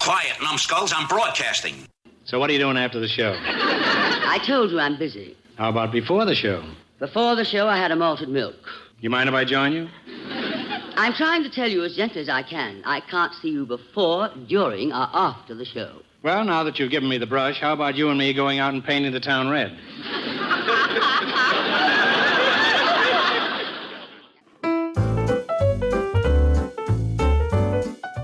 Quiet, numbskulls. I'm broadcasting. So what are you doing after the show? I told you I'm busy. How about before the show? Before the show, I had a malted milk. You mind if I join you? I'm trying to tell you as gently as I can. I can't see you before, during, or after the show. Well, now that you've given me the brush, how about you and me going out and painting the town red?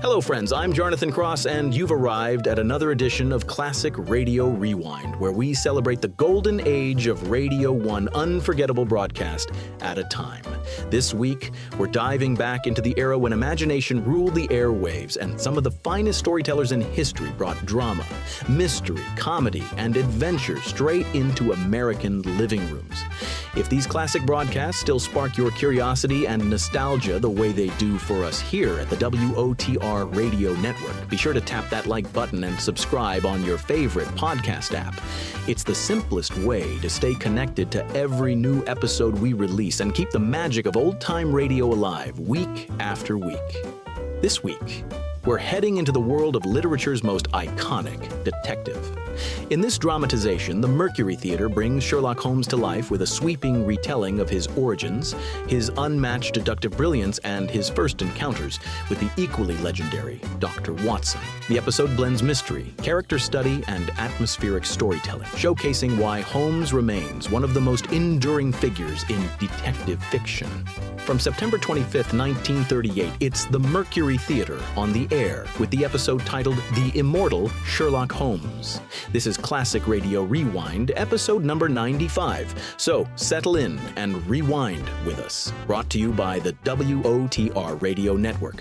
Hello, friends. I'm Jarnathan Cross, and you've arrived at another edition of Classic Radio Rewind, where we celebrate the golden age of Radio, one unforgettable broadcast at a time. This week, we're diving back into the era when imagination ruled the airwaves, and some of the finest storytellers in history brought drama, mystery, comedy, and adventure straight into American living rooms. If these classic broadcasts still spark your curiosity and nostalgia the way they do for us here at the WOTR Radio Network, be sure to tap that like button and subscribe on your favorite podcast app. It's the simplest way to stay connected to every new episode we release and keep the magic of old-time radio alive week after week. This week, we're heading into the world of literature's most iconic detective. In this dramatization, the Mercury Theater brings Sherlock Holmes to life with a sweeping retelling of his origins, his unmatched deductive brilliance, and his first encounters with the equally legendary Dr. Watson. The episode blends mystery, character study, and atmospheric storytelling, showcasing why Holmes remains one of the most enduring figures in detective fiction. From September 25th, 1938, it's the Mercury Theater on the air with the episode titled The Immortal Sherlock Holmes. This is Classic Radio Rewind, episode number 95. So settle in and rewind with us. Brought to you by the WOTR Radio Network.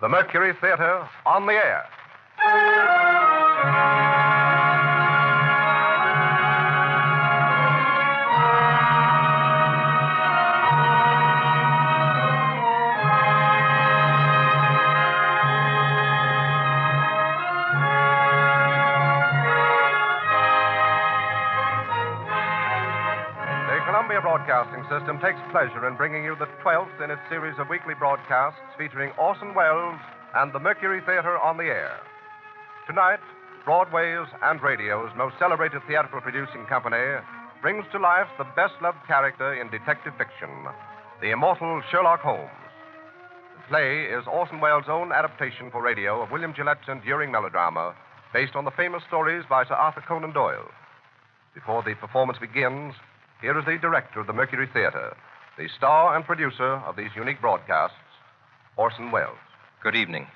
The Mercury Theater on the air. Broadcasting System takes pleasure in bringing you the 12th in its series of weekly broadcasts featuring Orson Welles and the Mercury Theater on the air. Tonight, Broadway's and radio's most celebrated theatrical producing company brings to life the best-loved character in detective fiction, the immortal Sherlock Holmes. The play is Orson Welles' own adaptation for radio of William Gillette's enduring melodrama based on the famous stories by Sir Arthur Conan Doyle. Before the performance begins, here is the director of the Mercury Theater, the star and producer of these unique broadcasts, Orson Welles. Good evening.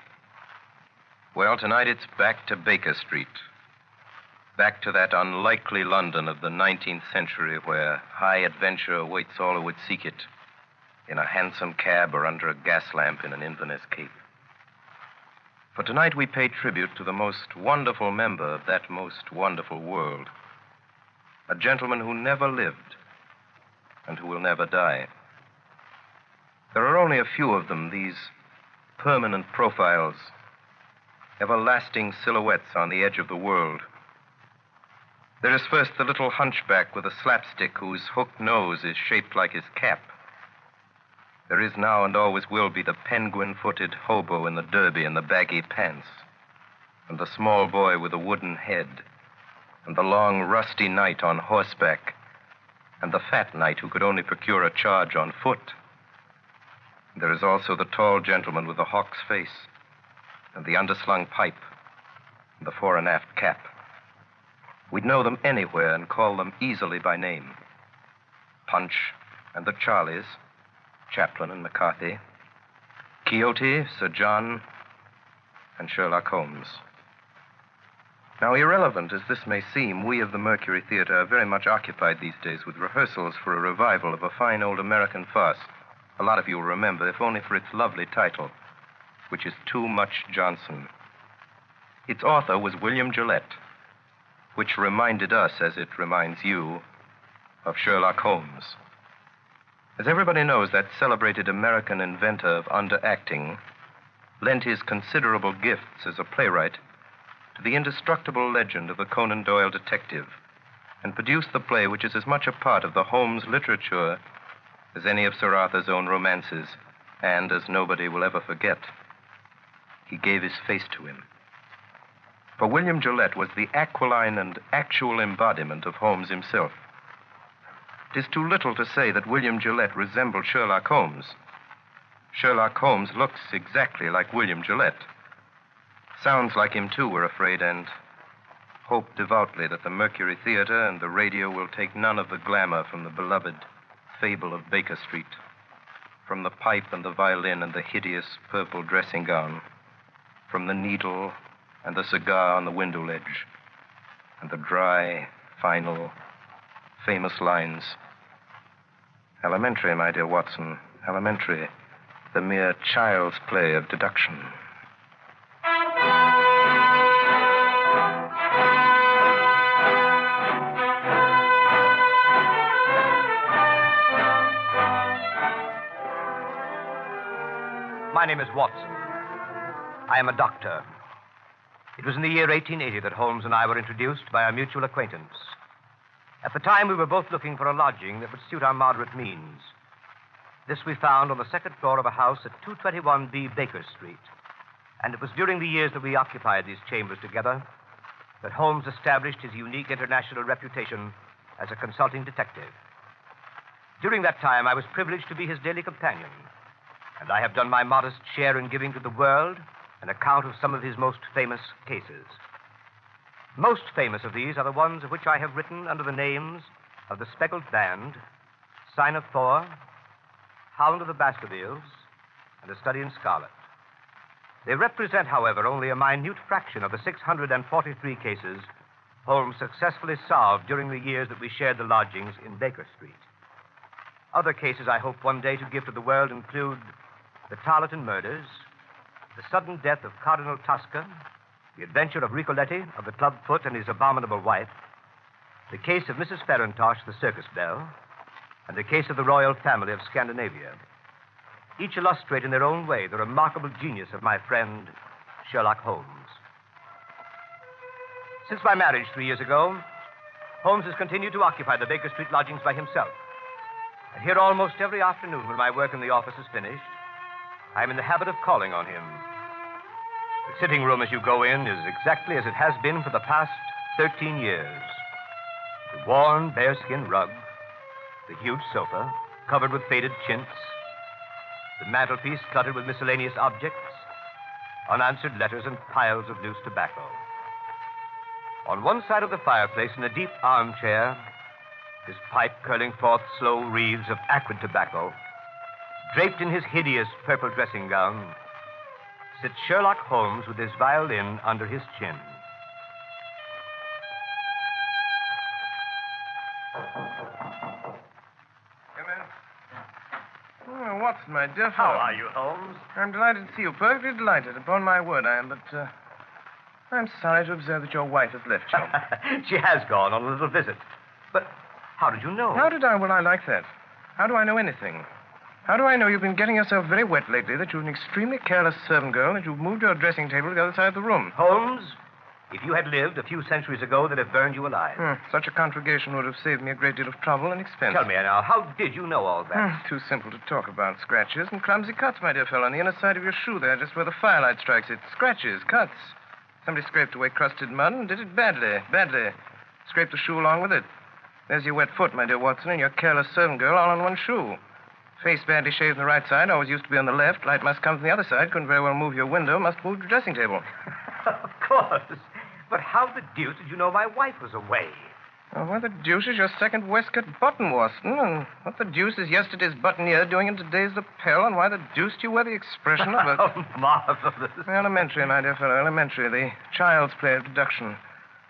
Well, tonight it's back to Baker Street. Back to that unlikely London of the 19th century where high adventure awaits all who would seek it, in a hansom cab or under a gas lamp in an Inverness cape. For tonight we pay tribute to the most wonderful member of that most wonderful world. A gentleman who never lived and who will never die. There are only a few of them, these permanent profiles, everlasting silhouettes on the edge of the world. There is first the little hunchback with a slapstick whose hooked nose is shaped like his cap. There is now and always will be the penguin-footed hobo in the derby and the baggy pants, and the small boy with a wooden head, and the long, rusty knight on horseback, and the fat knight who could only procure a charge on foot. There is also the tall gentleman with the hawk's face, and the underslung pipe, and the fore and aft cap. We'd know them anywhere and call them easily by name. Punch and the Charlies, Chaplin and McCarthy, Quixote, Sir John, and Sherlock Holmes. Now, irrelevant as this may seem, we of the Mercury Theater are very much occupied these days with rehearsals for a revival of a fine old American farce. A lot of you will remember, if only for its lovely title, which is Too Much Johnson. Its author was William Gillette, which reminded us, as it reminds you, of Sherlock Holmes. As everybody knows, that celebrated American inventor of underacting lent his considerable gifts as a playwright to the indestructible legend of the Conan Doyle detective, and produced the play which is as much a part of the Holmes literature as any of Sir Arthur's own romances, and as nobody will ever forget. He gave his face to him. For William Gillette was the aquiline and actual embodiment of Holmes himself. It is too little to say that William Gillette resembled Sherlock Holmes. Sherlock Holmes looks exactly like William Gillette. Sounds like him, too, we're afraid, and hope devoutly that the Mercury Theater and the radio will take none of the glamour from the beloved fable of Baker Street, from the pipe and the violin and the hideous purple dressing gown, from the needle and the cigar on the window ledge, and the dry, final, famous lines. Elementary, my dear Watson, elementary, the mere child's play of deduction. My name is Watson. I am a doctor. It was in the year 1880 that Holmes and I were introduced by our mutual acquaintance. At the time, we were both looking for a lodging that would suit our moderate means. This we found on the second floor of a house at 221B Baker Street. And it was during the years that we occupied these chambers together that Holmes established his unique international reputation as a consulting detective. During that time, I was privileged to be his daily companion, and I have done my modest share in giving to the world an account of some of his most famous cases. Most famous of these are the ones of which I have written under the names of The Speckled Band, Sign of Four, Hound of the Baskervilles, and A Study in Scarlet. They represent, however, only a minute fraction of the 643 cases Holmes successfully solved during the years that we shared the lodgings in Baker Street. Other cases I hope one day to give to the world include the Tarleton murders, the sudden death of Cardinal Tosca, the adventure of Ricoletti of the Clubfoot and his abominable wife, the case of Mrs. Farintosh, the circus belle, and the case of the royal family of Scandinavia. Each illustrate in their own way the remarkable genius of my friend, Sherlock Holmes. Since my marriage 3 years ago, Holmes has continued to occupy the Baker Street lodgings by himself. And here almost every afternoon when my work in the office is finished, I'm in the habit of calling on him. The sitting room as you go in is exactly as it has been for the past 13 years. The worn bearskin rug, the huge sofa covered with faded chintz, the mantelpiece cluttered with miscellaneous objects, unanswered letters, and piles of loose tobacco. On one side of the fireplace, in a deep armchair, his pipe curling forth slow wreaths of acrid tobacco, draped in his hideous purple dressing gown, sits Sherlock Holmes with his violin under his chin. Come in. Oh, Watson, my dear fellow. How are you, Holmes? I'm delighted to see you. Perfectly delighted. Upon my word, I am. But I'm sorry to observe that your wife has left you. She has gone on a little visit. But how did you know? How did I? Well, I like that. How do I know anything? How do I know you've been getting yourself very wet lately, that you're an extremely careless servant girl, that you've moved your dressing table to the other side of the room? Holmes, if you had lived a few centuries ago, they'd have burned you alive. Such a conflagration would have saved me a great deal of trouble and expense. Tell me now, how did you know all that? Too simple to talk about. Scratches and clumsy cuts, my dear fellow, on the inner side of your shoe there, just where the firelight strikes it. Scratches, cuts. Somebody scraped away crusted mud and did it badly. Scraped the shoe along with it. There's your wet foot, my dear Watson, and your careless servant girl all on one shoe. Face badly shaved on the right side, always used to be on the left. Light must come from the other side. Couldn't very well move your window. Must move your dressing table. Of course. But how the deuce did you know my wife was away? Well, what the deuce is your second waistcoat button, Watson? And what the deuce is yesterday's buttonniere doing in today's lapel? And why the deuce do you wear the expression of it? Oh, marvelous. Elementary, my dear fellow, elementary. The child's play of deduction.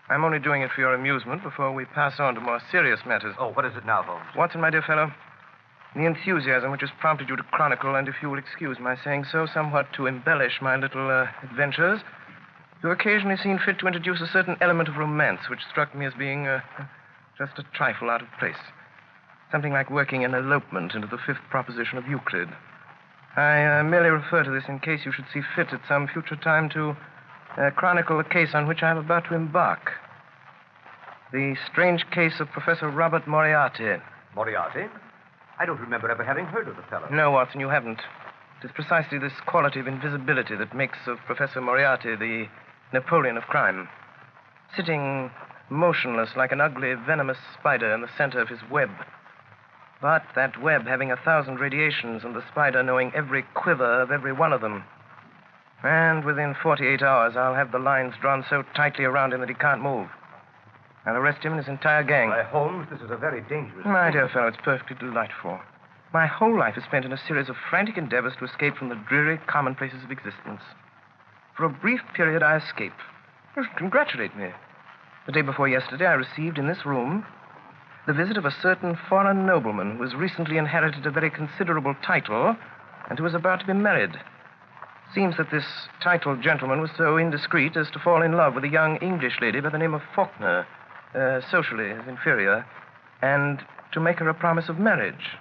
I'm only doing it for your amusement before we pass on to more serious matters. Oh, what is it now, Holmes? Watson, my dear fellow, the enthusiasm which has prompted you to chronicle, and if you will excuse my saying so, somewhat to embellish my little adventures, you occasionally seen fit to introduce a certain element of romance which struck me as being just a trifle out of place. Something like working an elopement into the fifth proposition of Euclid. I merely refer to this in case you should see fit at some future time to chronicle the case on which I am about to embark. The strange case of Professor Robert Moriarty. Moriarty? I don't remember ever having heard of the fellow. No, Watson, you haven't. It is precisely this quality of invisibility that makes of Professor Moriarty the Napoleon of crime. Sitting motionless like an ugly, venomous spider in the center of his web. But that web having 1,000 radiations and the spider knowing every quiver of every one of them. And within 48 hours, I'll have the lines drawn so tightly around him that he can't move. I'll arrest him and his entire gang. Why, Holmes, this is a very dangerous... My dear fellow, it's perfectly delightful. My whole life is spent in a series of frantic endeavors to escape from the dreary commonplaces of existence. For a brief period, I escape. You should congratulate me. The day before yesterday, I received in this room the visit of a certain foreign nobleman who has recently inherited a very considerable title and who is about to be married. Seems that this titled gentleman was so indiscreet as to fall in love with a young English lady by the name of Faulkner, socially his inferior, and to make her a promise of marriage.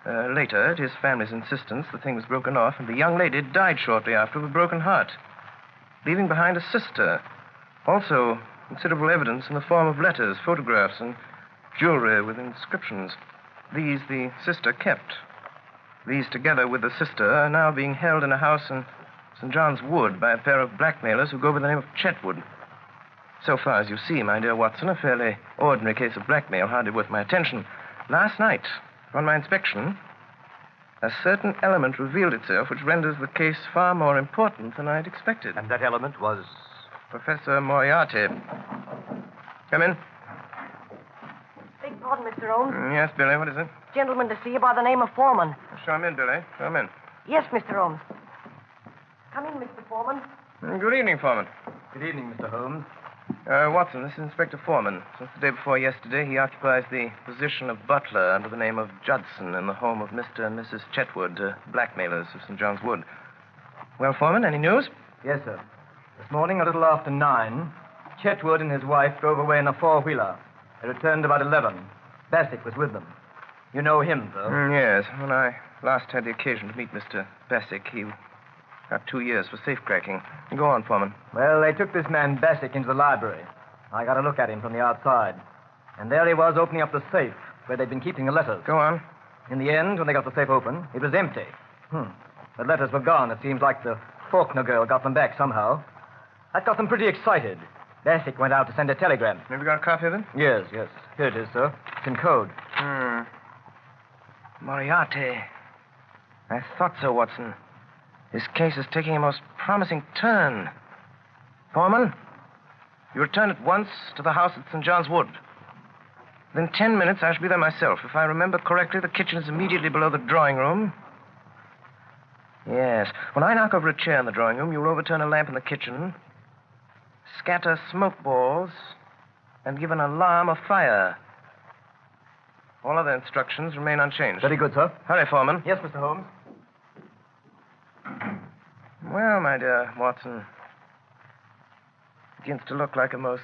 Later, at his family's insistence, the thing was broken off, and the young lady died shortly after of a broken heart, leaving behind a sister. Also, considerable evidence in the form of letters, photographs, and jewelry with inscriptions. These the sister kept. These, together with the sister, are now being held in a house in St. John's Wood by a pair of blackmailers who go by the name of Chetwood. So far as you see, my dear Watson, a fairly ordinary case of blackmail, hardly worth my attention. Last night, on my inspection, a certain element revealed itself which renders the case far more important than I had expected. And that element was... Professor Moriarty. Come in. Beg pardon, Mr. Holmes. Yes, Billy, what is it? Gentleman to see you by the name of Foreman. Show him in, Billy. Show him in. Yes, Mr. Holmes. Come in, Mr. Foreman. Good evening, Foreman. Good evening, Mr. Holmes. Watson, this is Inspector Foreman. Since the day before yesterday, he occupies the position of butler under the name of Judson in the home of Mr. and Mrs. Chetwood, blackmailers of St. John's Wood. Well, Foreman, any news? Yes, sir. This morning, a little after 9, Chetwood and his wife drove away in a four-wheeler. They returned about 11. Bassett was with them. You know him, though? Yes. When I last had the occasion to meet Mr. Bassick, he got 2 years for safecracking. Go on, Foreman. Well, they took this man Bassick into the library. I got a look at him from the outside. And there he was opening up the safe where they'd been keeping the letters. Go on. In the end, when they got the safe open, it was empty. The letters were gone. It seems like the Faulkner girl got them back somehow. That got them pretty excited. Bassick went out to send a telegram. Have you got a copy of it? Yes. Here it is, sir. It's in code. Moriarty. I thought so, Watson. This case is taking a most promising turn. Foreman, you return at once to the house at St. John's Wood. Within 10 minutes, I shall be there myself. If I remember correctly, the kitchen is immediately below the drawing room. Yes. When I knock over a chair in the drawing room, you'll overturn a lamp in the kitchen, scatter smoke balls, and give an alarm of fire. All other instructions remain unchanged. Very good, sir. Hurry, Foreman. Yes, Mr. Holmes. Well, my dear Watson, begins to look like a most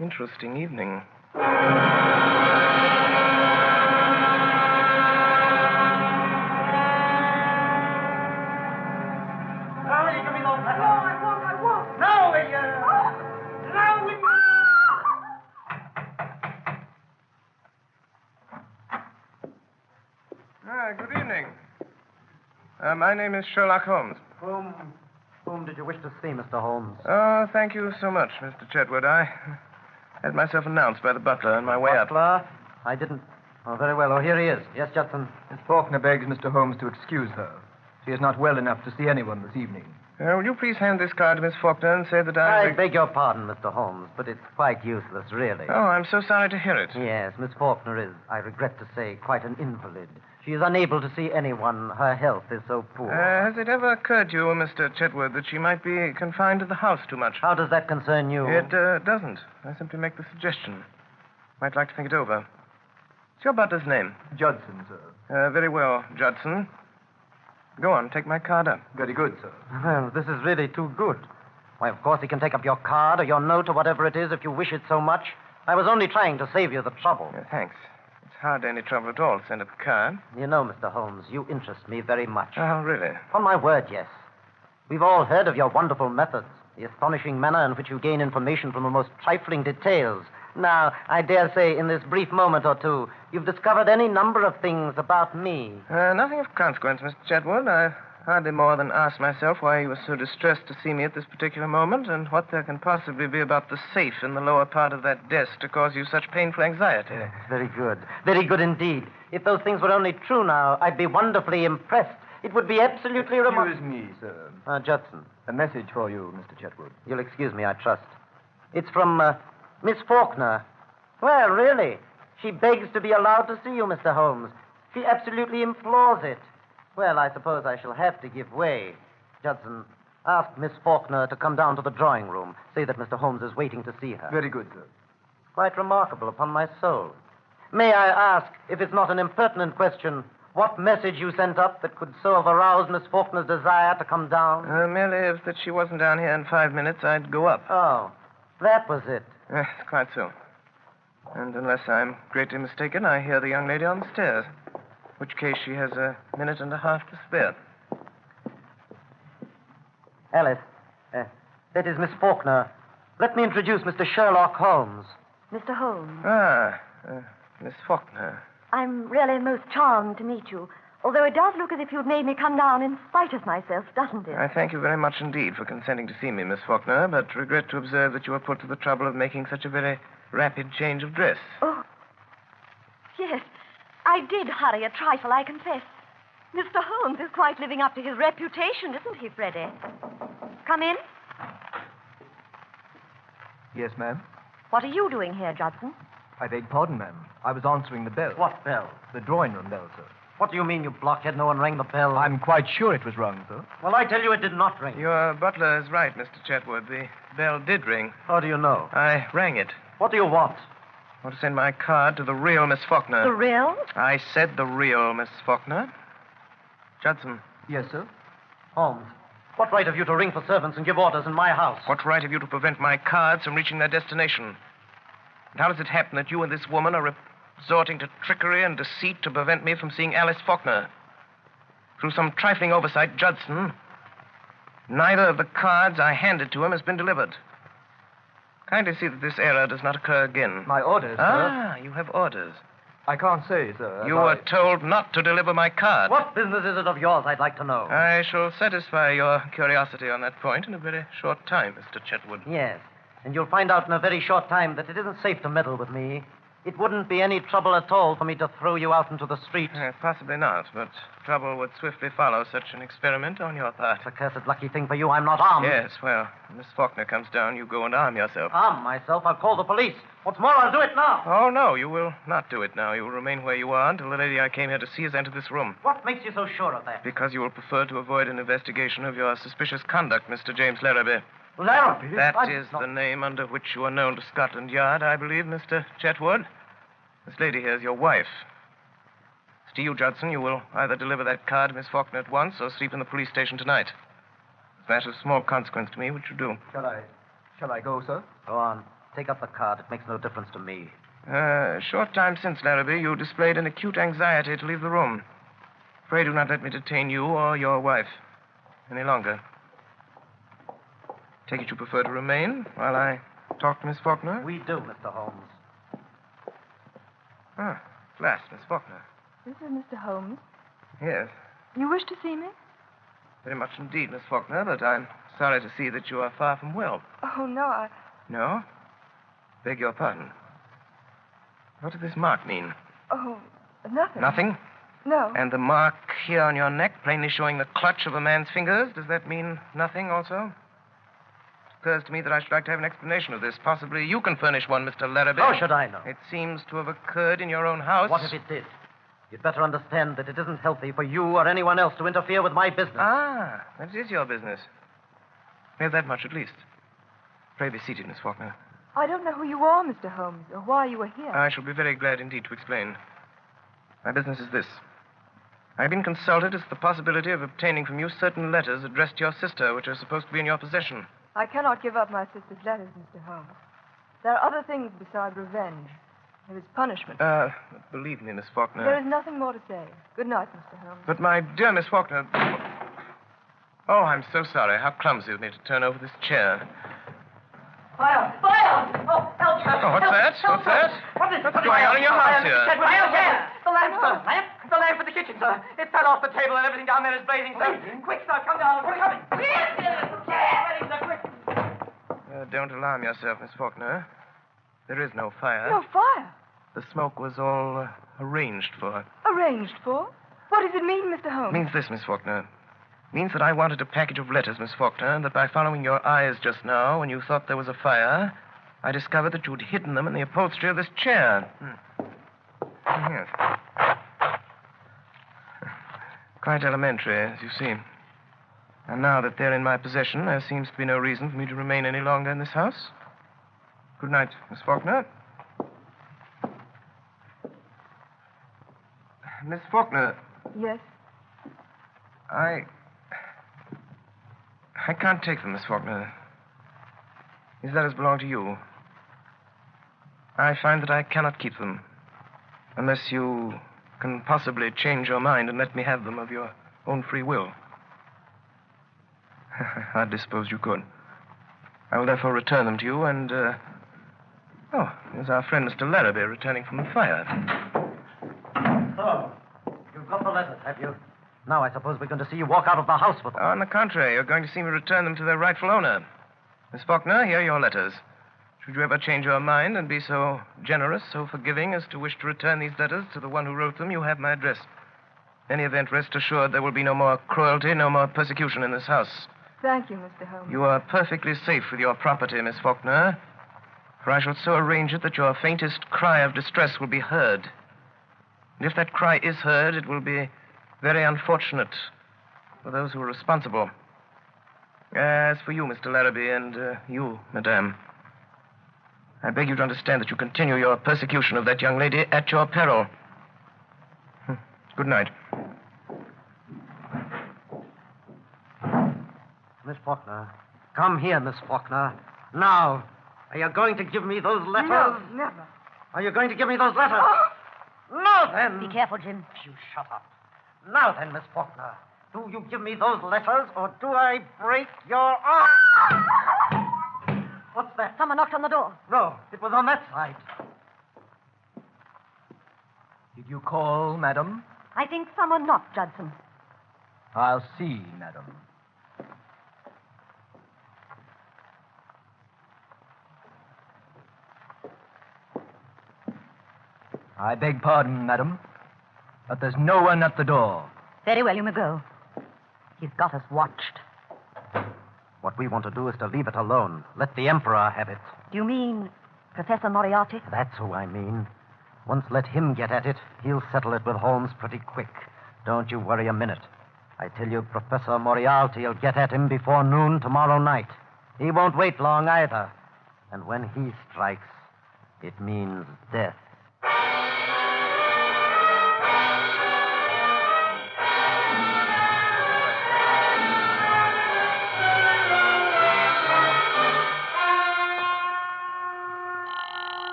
interesting evening. Good evening. My name is Sherlock Holmes. Whom did you wish to see, Mr. Holmes? Oh, thank you so much, Mr. Chetwood. I had myself announced by the butler on my way up. Butler? I didn't... Oh, very well. Oh, here he is. Yes, Judson. Miss Faulkner begs Mr. Holmes to excuse her. She is not well enough to see anyone this evening. Will you please hand this card to Miss Faulkner and say that I beg your pardon, Mr. Holmes, but it's quite useless, really. Oh, I'm so sorry to hear it. Yes, Miss Faulkner is, I regret to say, quite an invalid. She is unable to see anyone. Her health is so poor. Has it ever occurred to you, Mr. Chetwood, that she might be confined to the house too much? How does that concern you? It doesn't. I simply make the suggestion. Might like to think it over. What's your butler's name? Judson, sir. Very well, Judson. Go on, take my card up. Very good, sir. Well, this is really too good. Why, of course, he can take up your card or your note or whatever it is if you wish it so much. I was only trying to save you the trouble. Thanks. It's hardly any trouble at all to send up a card. You know, Mr. Holmes, you interest me very much. Oh, really? On my word, yes. We've all heard of your wonderful methods, the astonishing manner in which you gain information from the most trifling details, Now, I dare say in this brief moment or two, you've discovered any number of things about me. Nothing of consequence, Mr. Chetwood. I hardly more than asked myself why you were so distressed to see me at this particular moment and what there can possibly be about the safe in the lower part of that desk to cause you such painful anxiety. Very good. Very good indeed. If those things were only true now, I'd be wonderfully impressed. It would be absolutely remarkable. Excuse me, sir. Judson. A message for you, Mr. Chetwood. You'll excuse me, I trust. It's from Miss Faulkner. Well, really. She begs to be allowed to see you, Mr. Holmes. She absolutely implores it. Well, I suppose I shall have to give way. Judson, ask Miss Faulkner to come down to the drawing room. Say that Mr. Holmes is waiting to see her. Very good, sir. Quite remarkable, upon my soul. May I ask, if it's not an impertinent question, what message you sent up that could so have aroused Miss Faulkner's desire to come down? Merely if that she wasn't down here in 5 minutes, I'd go up. Oh, that was it. Yes, quite so. And unless I'm greatly mistaken, I hear the young lady on the stairs. In which case she has a minute and a half to spare. Alice, that is Miss Faulkner. Let me introduce Mr. Sherlock Holmes. Mr. Holmes, Miss Faulkner. I'm really most charmed to meet you, although it does look as if you'd made me come down in spite of myself, doesn't it? I thank you very much indeed for consenting to see me, Miss Faulkner, but regret to observe that you were put to the trouble of making such a very rapid change of dress. Oh, yes. I did hurry a trifle, I confess. Mr. Holmes is quite living up to his reputation, isn't he, Freddie? Come in. Yes, ma'am. What are you doing here, Judson? I beg pardon, ma'am. I was answering the bell. What bell? The drawing room bell, sir. What do you mean, you blockhead? No one rang the bell. I'm quite sure it was rung, sir. Well, I tell you it did not ring. Your butler is right, Mr. Chetwood. The bell did ring. How do you know? I rang it. What do you want? I want to send my card to the real Miss Faulkner. The real? I said the real Miss Faulkner. Judson. Yes, sir. Holmes, what right have you to ring for servants and give orders in my house? What right have you to prevent my cards from reaching their destination? And how does it happen that you and this woman are resorting to trickery and deceit to prevent me from seeing Alice Faulkner? Through some trifling oversight, Judson, neither of the cards I handed to him has been delivered. Kindly see that this error does not occur again. My orders, sir. You have orders. I can't say, sir. You were told not to deliver my card. What business is it of yours, I'd like to know? I shall satisfy your curiosity on that point in a very short time, Mr. Chetwood. Yes, and you'll find out in a very short time that it isn't safe to meddle with me. It wouldn't be any trouble at all for me to throw you out into the street. Possibly not, but trouble would swiftly follow such an experiment on your part. It's a cursed lucky thing for you I'm not armed. Yes, well, when Miss Faulkner comes down, you go and arm yourself. Arm myself? I'll call the police. What's more, I'll do it now. Oh, no, you will not do it now. You will remain where you are until the lady I came here to see has entered this room. What makes you so sure of that? Because you will prefer to avoid an investigation of your suspicious conduct, Mr. James Larrabee. Larrabee? That is the name under which you are known to Scotland Yard, I believe, Mr. Chetwood. This lady here is your wife. As to you, Judson, you will either deliver that card to Miss Faulkner at once or sleep in the police station tonight. It's a matter of small consequence to me which you do. Shall I go, sir? Go on. Take up the card. It makes no difference to me. A short time since, Larrabee, you displayed an acute anxiety to leave the room. Pray do not let me detain you or your wife any longer. Take it you prefer to remain while I talk to Miss Faulkner? We do, Mr. Holmes. Ah, at last, Miss Faulkner. This is Mr. Holmes. Yes, You wish to see me? very much indeed, Miss Faulkner, but I'm sorry to see that you are far from well. Oh, no, No? Beg your pardon. What does this mark mean? Oh, nothing. Nothing? No. And the mark here on your neck, plainly showing the clutch of a man's fingers, does that mean nothing also? It occurs to me that I should like to have an explanation of this. Possibly you can furnish one, Mr. Larrabee. How should I know? It seems to have occurred in your own house. What if it did? You'd better understand that it isn't healthy for you or anyone else to interfere with my business. Ah, that is your business. We have that much at least. Pray be seated, Miss Faulkner. I don't know who you are, Mr. Holmes, or why you were here. I shall be very glad indeed to explain. My business is this. I've been consulted as to the possibility of obtaining from you certain letters addressed to your sister, which are supposed to be in your possession. I cannot give up my sister's letters, Mr. Holmes. There are other things besides revenge. There is punishment. Believe me, Miss Faulkner. There is nothing more to say. Good night, Mr. Holmes. But my dear Miss Faulkner... Oh, I'm so sorry. How clumsy of me to turn over this chair. Fire! Fire! Oh, help, sir. Oh, what's that? What's that? What's going on in your house here? The lamp, sir. The lamp in the kitchen, sir. It fell off the table and everything down there is blazing, sir. Quick, sir, come down. We're coming. Don't alarm yourself, Miss Faulkner. There is no fire. No fire? The smoke was all arranged for. Arranged for? What does it mean, Mr. Holmes? It means this, Miss Faulkner. It means that I wanted a package of letters, Miss Faulkner, and that by following your eyes just now, when you thought there was a fire, I discovered that you'd hidden them in the upholstery of this chair. Yes. Quite elementary, as you see. And now that they're in my possession, there seems to be no reason for me to remain any longer in this house. Good night, Miss Faulkner. Miss Faulkner. Yes? I can't take them, Miss Faulkner. These letters belong to you. I find that I cannot keep them unless you can possibly change your mind and let me have them of your own free will. I hardly suppose you could. I will therefore return them to you and, Oh, here's our friend Mr. Larrabee returning from the fire. So, you've got the letters, have you? Now I suppose we're going to see you walk out of the house with them. On the contrary, you're going to see me return them to their rightful owner. Miss Faulkner, here are your letters. Should you ever change your mind and be so generous, so forgiving as to wish to return these letters to the one who wrote them, you have my address. In any event, rest assured there will be no more cruelty, no more persecution in this house. Thank you, Mr. Holmes. You are perfectly safe with your property, Miss Faulkner, for I shall so arrange it that your faintest cry of distress will be heard. And if that cry is heard, it will be very unfortunate for those who are responsible. As for you, Mr. Larrabee, and you, Madame, I beg you to understand that you continue your persecution of that young lady at your peril. Good night. Miss Faulkner. Come here, Miss Faulkner. Now. Are you going to give me those letters? No, never. Are you going to give me those letters? Now then. Be careful, Jim. You shut up. Now then, Miss Faulkner. Do you give me those letters, or do I break your arm? What's that? Someone knocked on the door. No, it was on that side. Did you call, madam? I think someone knocked, Judson. I'll see, madam. I beg pardon, madam, but there's no one at the door. Very well, you may go. He's got us watched. What we want to do is to leave it alone. Let the Emperor have it. Do you mean Professor Moriarty? That's who I mean. Once let him get at it, he'll settle it with Holmes pretty quick. Don't you worry a minute. I tell you, Professor Moriarty will get at him before noon tomorrow night. He won't wait long either. And when he strikes, it means death.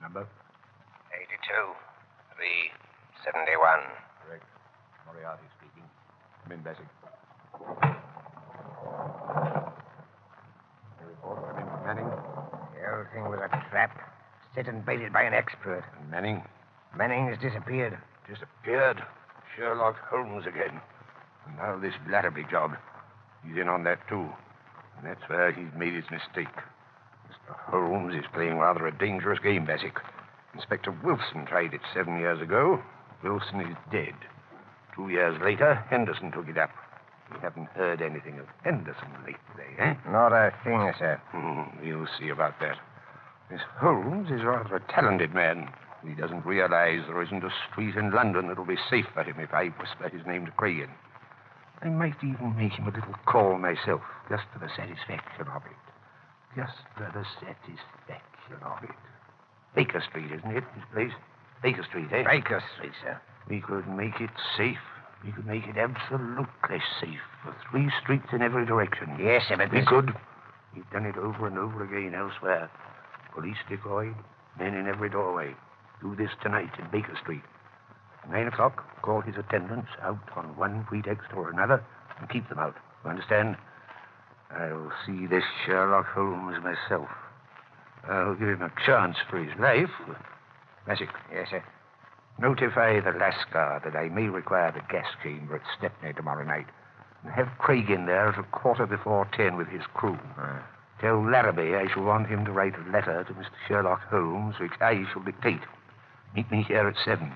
Number? 82. 371. Correct. Moriarty speaking. Come in, Bessie. Come in, Manning. The whole thing was a trap, set and baited by an expert. And Manning? Manning has disappeared. Disappeared? Sherlock Holmes again. And now this Larrabee job. He's in on that, too. And that's where he's made his mistake. Mr. Holmes is playing rather a dangerous game, Bassick. Inspector Wilson tried it 7 years ago. Wilson is dead. 2 years later, Henderson took it up. We haven't heard anything of Henderson lately, eh? Not a thing, sir. We'll see about that. This Holmes is rather a talented man. He doesn't realize there isn't a street in London that'll be safe for him if I whisper his name to Cragen. I might even make him a little call myself, just for the satisfaction of it. Just for the satisfaction of it. Baker Street, isn't it, this place? Baker Street, eh? Baker Street, sir. We could make it safe. We could make it absolutely safe for 3 streets in every direction. Yes, sir, but we could. We've done it over and over again elsewhere. Police decoyed, men in every doorway. Do this tonight in Baker Street. 9 o'clock, call his attendants out on one pretext or another and keep them out. You understand? I'll see this Sherlock Holmes myself. I'll give him a chance for his life. Messick. Yes, sir. Notify the Lascar that I may require the gas chamber at Stepney tomorrow night. And have Craig in there at 10:15 with his crew. Tell Larrabee I shall want him to write a letter to Mr. Sherlock Holmes, which I shall dictate. Meet me here at 7.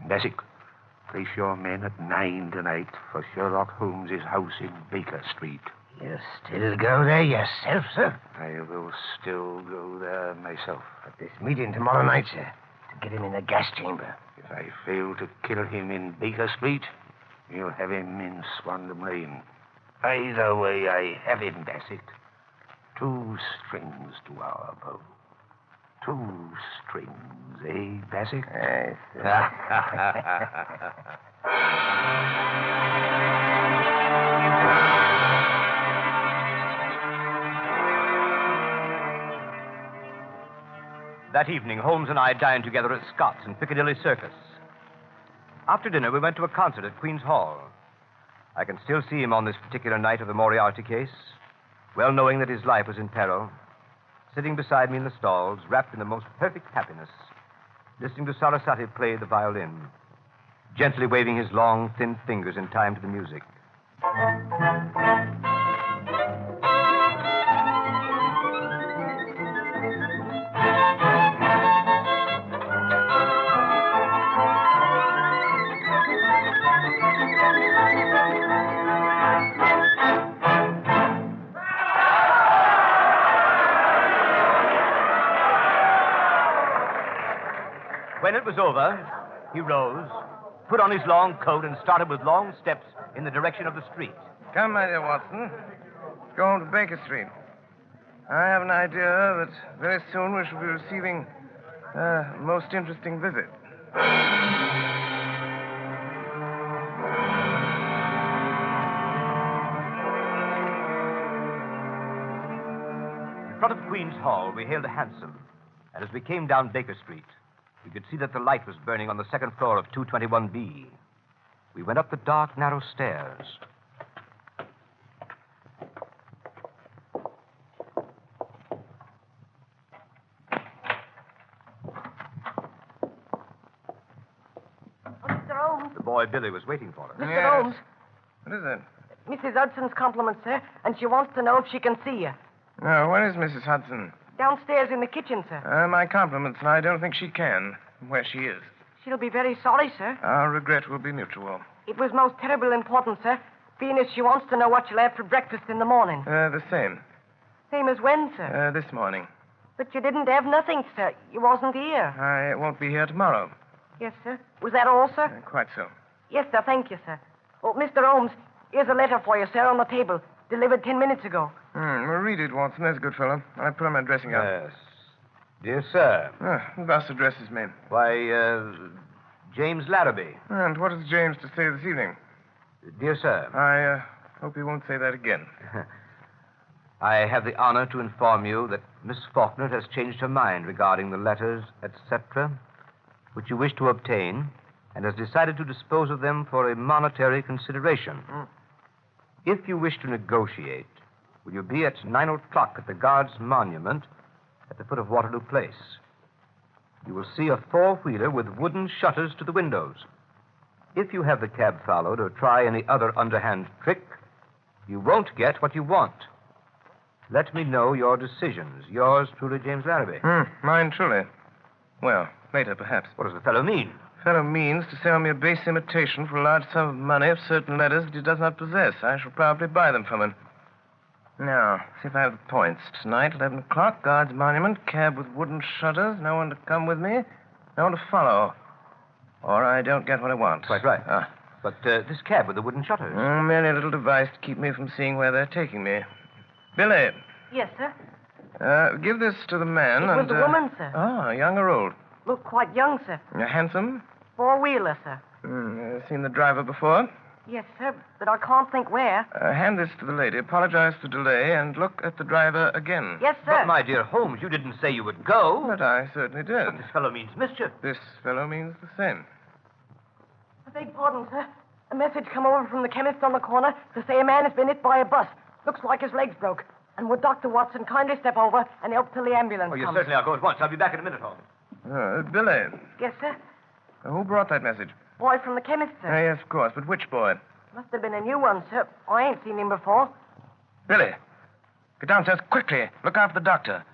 Messick, place your men at 9 tonight for Sherlock Holmes's house in Baker Street. You still go there yourself, sir? I will still go there myself. At this meeting tomorrow night, sir, to get him in the gas chamber. If I fail to kill him in Baker Street, you'll have him in Swandam Lane. Either way, I have him, Bassett. 2 strings to our bow. 2 strings, eh, Bassett? Yes, That evening, Holmes and I dined together at Scott's in Piccadilly Circus. After dinner, we went to a concert at Queen's Hall. I can still see him on this particular night of the Moriarty case, well knowing that his life was in peril, sitting beside me in the stalls, wrapped in the most perfect happiness, listening to Sarasate play the violin, gently waving his long, thin fingers in time to the music. When it was over, he rose, put on his long coat, and started with long steps in the direction of the street. Come, my dear Watson. Go home to Baker Street. I have an idea that very soon we shall be receiving a most interesting visit. In front of Queen's Hall, we hailed a hansom, and as we came down Baker Street, we could see that the light was burning on the second floor of 221B. We went up the dark, narrow stairs. Mr. Holmes. The boy Billy was waiting for us. Mr. Holmes. What is it? Mrs. Hudson's compliments, sir, and she wants to know if she can see you. No, where is Mrs. Hudson? Downstairs in the kitchen, sir. My compliments, and I don't think she can. Where she is. She'll be very sorry, sir. Our regret will be mutual. It was most terrible important, sir, being as she wants to know what you'll have for breakfast in the morning. The same. Same as when, sir? This morning. But you didn't have nothing, sir. You wasn't here. I won't be here tomorrow. Yes, sir. Was that all, sir? Quite so. Yes, sir. Thank you, sir. Oh, Mr. Holmes, here's a letter for you, sir, on the table. Delivered 10 minutes ago. Well, read it, Watson. There's a good fellow. I put on my dressing gown. Yes. Dear sir. The boss addresses me. Why, James Larrabee. And what has James to say this evening? Dear sir. I hope he won't say that again. I have the honor to inform you that Miss Faulkner has changed her mind regarding the letters, etc., which you wish to obtain, and has decided to dispose of them for a monetary consideration. If you wish to negotiate, will you be at 9 o'clock at the Guards' Monument at the foot of Waterloo Place? You will see a four-wheeler with wooden shutters to the windows. If you have the cab followed or try any other underhand trick, you won't get what you want. Let me know your decisions. Yours truly, James Larrabee. Mine truly. Well, later, perhaps. What does the fellow mean? Fellow means to sell me a base imitation for a large sum of money of certain letters that he does not possess. I shall probably buy them from him. Now, see if I have the points. Tonight, 11 o'clock, Guards Monument, cab with wooden shutters, no one to come with me, no one to follow. Or I don't get what I want. Quite right. But this cab with the wooden shutters? Merely a little device to keep me from seeing where they're taking me. Billy. Yes, sir. Give this to the man. It was a woman, sir. Oh, young or old? Looked quite young, sir. Handsome? Four-wheeler, sir. Seen the driver before? Yes, sir, but I can't think where. Hand this to the lady, apologize for delay, and look at the driver again. Yes, sir. But, my dear Holmes, you didn't say you would go. But I certainly did. But this fellow means mischief. This fellow means the same. I beg pardon, sir. A message come over from the chemist on the corner to say a man has been hit by a bus. Looks like his legs broke. And would Dr. Watson kindly step over and help till the ambulance Oh, yes, comes? certainly. I'll go at once. I'll be back in a minute, Holmes. Billy, Yes, sir. who brought that message? Boy from the chemist, sir. Yes, of course, but which boy? Must have been a new one, sir. I ain't seen him before. Billy, get downstairs quickly. Look after the doctor.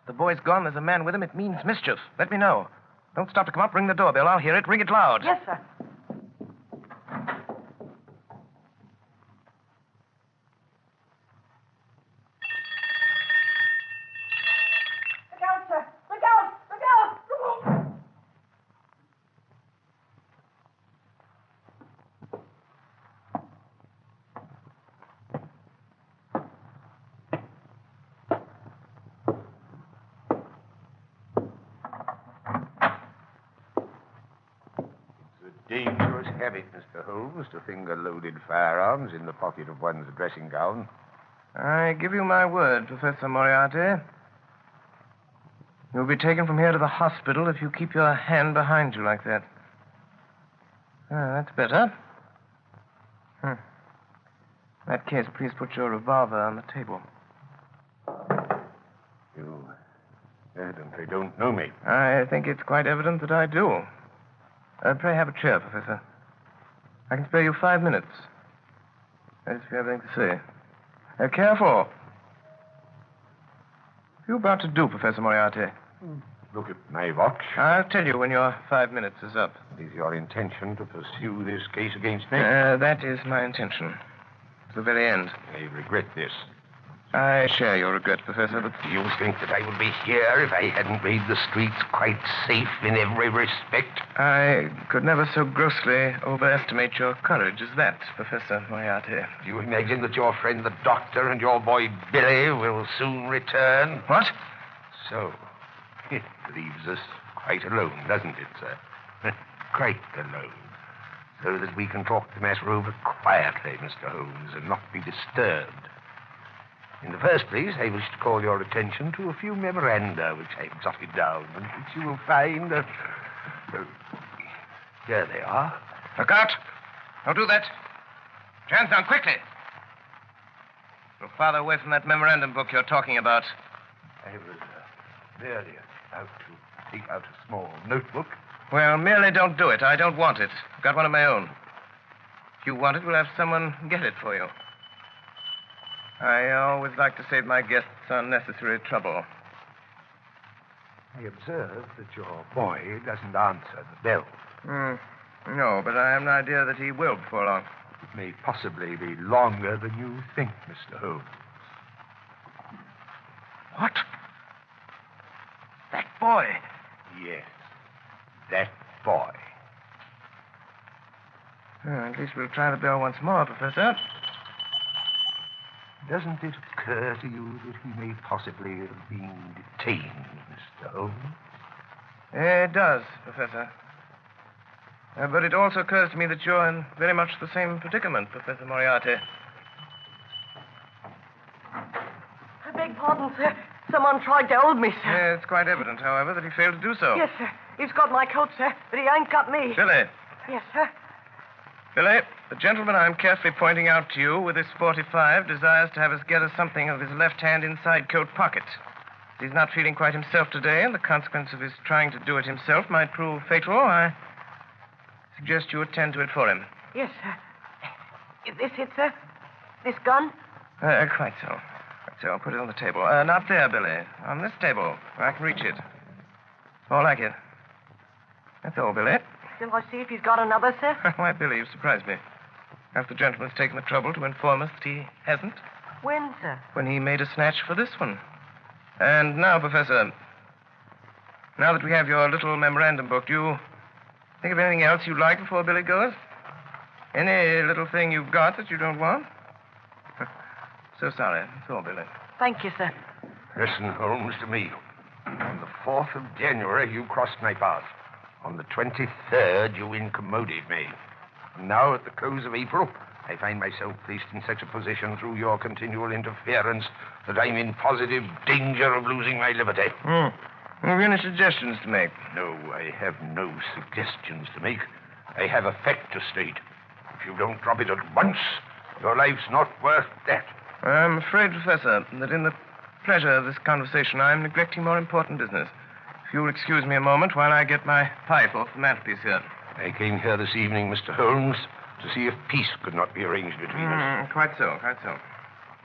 The boy's gone. There's a man with him. It means mischief. Let me know. Don't stop to come up. Ring the doorbell. I'll hear it. Ring it loud. Yes, sir. Look out, sir. Look out. Look out. Dangerous habit, Mr. Holmes, to finger loaded firearms in the pocket of one's dressing gown. I give you my word, Professor Moriarty. You'll be taken from here to the hospital if you keep your hand behind you like that. That's better. In that case, please put your revolver on the table. You evidently don't know me. I think it's quite evident that I do. Pray have a chair, Professor. I can spare you 5 minutes. If you have anything to say. Careful. What are you about to do, Professor Moriarty? Look at my watch. I'll tell you when your 5 minutes is up. Is your intention to pursue this case against me? That is my intention. To the very end. I regret this. I share your regret, Professor, but... Do you think that I would be here if I hadn't made the streets quite safe in every respect? I could never so grossly overestimate your courage as that, Professor Moriarty. Do you imagine that your friend the doctor and your boy Billy will soon return? What? So, it leaves us quite alone, doesn't it, sir? Quite alone. So that we can talk the matter over quietly, Mr. Holmes, and not be disturbed. In the first place, I wish to call your attention to a few memoranda which I've jotted down and which you will find... here they are. Look out! Don't do that. Put your hands down quickly. Go farther away from that memorandum book you're talking about. I was merely about to take out a small notebook. Well, merely don't do it. I don't want it. I've got one of my own. If you want it, we'll have someone get it for you. I always like to save my guests unnecessary trouble. I observe that your boy doesn't answer the bell. No, but I have an idea that he will before long. It may possibly be longer than you think, Mr. Holmes. What? That boy? Yes, that boy. At least we'll try the bell once more, Professor. Doesn't it occur to you that he may possibly have been detained, Mr. Holmes? It does, Professor. But it also occurs to me that you're in very much the same predicament, Professor Moriarty. I beg pardon, sir. Someone tried to hold me, sir. It's quite evident, however, that he failed to do so. Yes, sir. He's got my coat, sir, but he ain't got me. Billy. Yes, sir. Billy, the gentleman I'm carefully pointing out to you with this 45 desires to have us gather something of his left hand inside coat pocket. He's not feeling quite himself today, and the consequence of his trying to do it himself might prove fatal. I suggest you attend to it for him. Yes, sir. Is this it, sir? This gun? Quite so. Quite so. I'll put it on the table. Not there, Billy. On this table, where I can reach it. More like it. That's all, Billy. Shall I see if he's got another, sir? Why, Billy, you surprised me. Half the gentleman's taken the trouble to inform us that he hasn't. When, sir? When he made a snatch for this one. And now, Professor, now that we have your little memorandum book, do you think of anything else you'd like before Billy goes? Any little thing you've got that you don't want? So sorry. That's all, Billy. Thank you, sir. Listen, Holmes, to me. On the 4th of January, you crossed my path. On the 23rd, you incommoded me. And now, at the close of April, I find myself placed in such a position through your continual interference that I'm in positive danger of losing my liberty. Have you any suggestions to make? No, I have no suggestions to make. I have a fact to state. If you don't drop it at once, your life's not worth that. I'm afraid, Professor, that in the pleasure of this conversation, I'm neglecting more important business. If you'll excuse me a moment while I get my pipe off the mantelpiece here. I came here this evening, Mr. Holmes, to see if peace could not be arranged between us. Quite so, quite so.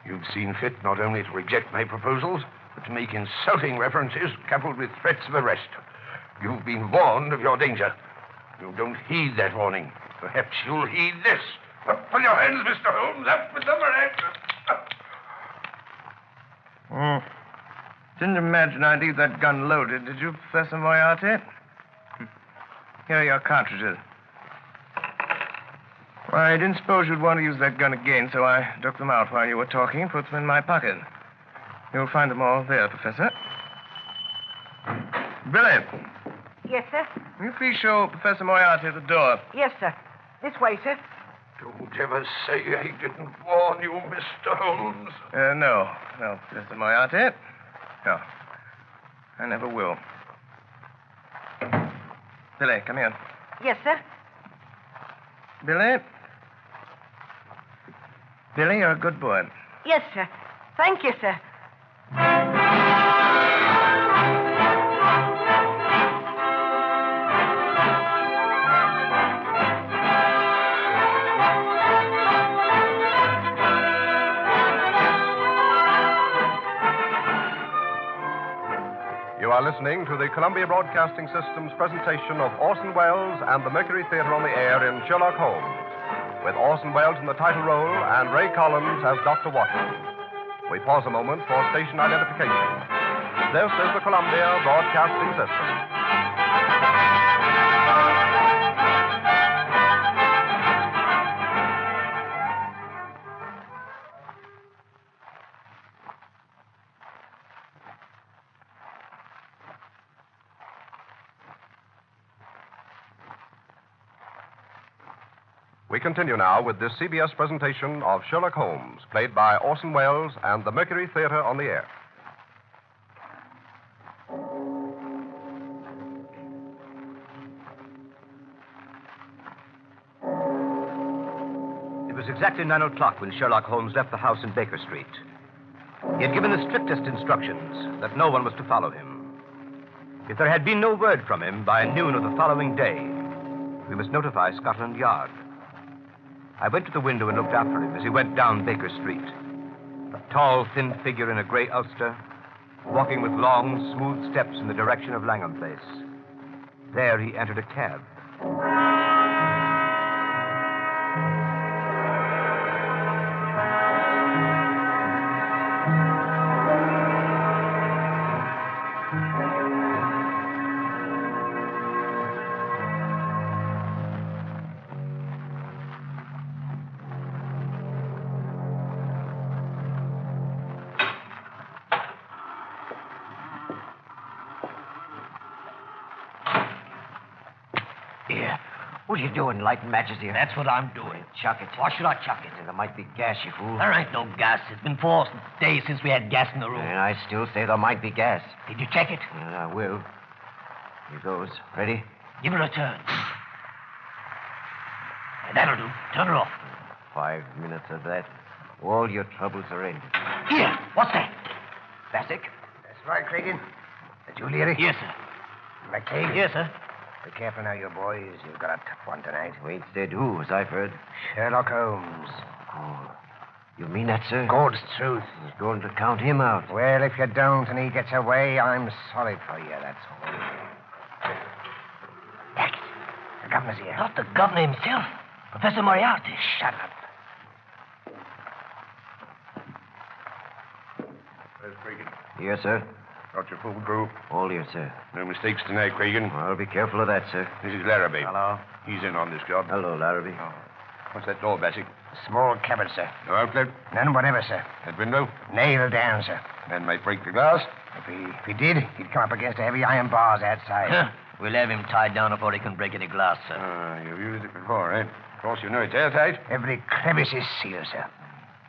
You've seen fit not only to reject my proposals, but to make insulting references coupled with threats of arrest. You've been warned of your danger. You don't heed that warning. Perhaps you'll heed this. Up with your hands, Mr. Holmes. Up with them, hands. Didn't imagine I'd leave that gun loaded, did you, Professor Moriarty? Here are your cartridges. I didn't suppose you'd want to use that gun again, so I took them out while you were talking and put them in my pocket. You'll find them all there, Professor. Billy, Yes, sir? will you please show Professor Moriarty the door? Yes, sir. This way, sir. Don't ever say I didn't warn you, Mr. Holmes. No, Professor Moriarty. No, I never will. Billy, come here. Yes, sir. Billy? Billy, you're a good boy. Yes, sir. Thank you, sir. You are listening to the Columbia Broadcasting System's presentation of Orson Welles and the Mercury Theater on the Air in Sherlock Holmes, with Orson Welles in the title role and Ray Collins as Dr. Watson. We pause a moment for station identification. This is the Columbia Broadcasting System. We continue now with this CBS presentation of Sherlock Holmes, played by Orson Welles and the Mercury Theater on the Air. It was exactly 9 o'clock when Sherlock Holmes left the house in Baker Street. He had given the strictest instructions that no one was to follow him. If there had been no word from him by noon of the following day, we must notify Scotland Yard. I went to the window and looked after him as he went down Baker Street. A tall, thin figure in a gray ulster, walking with long, smooth steps in the direction of Langham Place. There he entered a cab. What are you doing, lighting matches here? That's what I'm doing. Chuck it. Why should I chuck it? There might be gas, you fool. There ain't no gas. It's been 4 days since we had gas in the room. And I still say there might be gas. Did you check it? I will. Here goes. Ready? Give it a turn. That'll do. Turn her off. 5 minutes of that. All your troubles are ended. Here. What's that? Bassick? That's right, Cregan. That you, Leary? Yes, sir. McCabe? Yes, sir. Be careful now, you boys. You've got a tough one tonight. We ain't said who, as I've heard. Sherlock Holmes. Oh, you mean that, sir? God's truth. He's going to count him out. Well, if you don't and he gets away, I'm sorry for you, that's all. Jack, the governor's here. Not the governor himself. Professor Moriarty. Shut up. Where's Cregan? Here, sir. Got your full crew? All here, sir. No mistakes tonight, Cregan. I'll be careful of that, sir. This is Larrabee. Hello. He's in on this job. Hello, Larrabee. Oh. What's that door, Bassick? Small cupboard, sir. No outlet? None whatever, sir. That window? Nailed down, sir. Men might break the glass. If he did, he'd come up against the heavy iron bars outside. We'll have him tied down before he can break any glass, sir. You've used it before, eh? Of course, you know it's airtight. Every crevice is sealed, sir.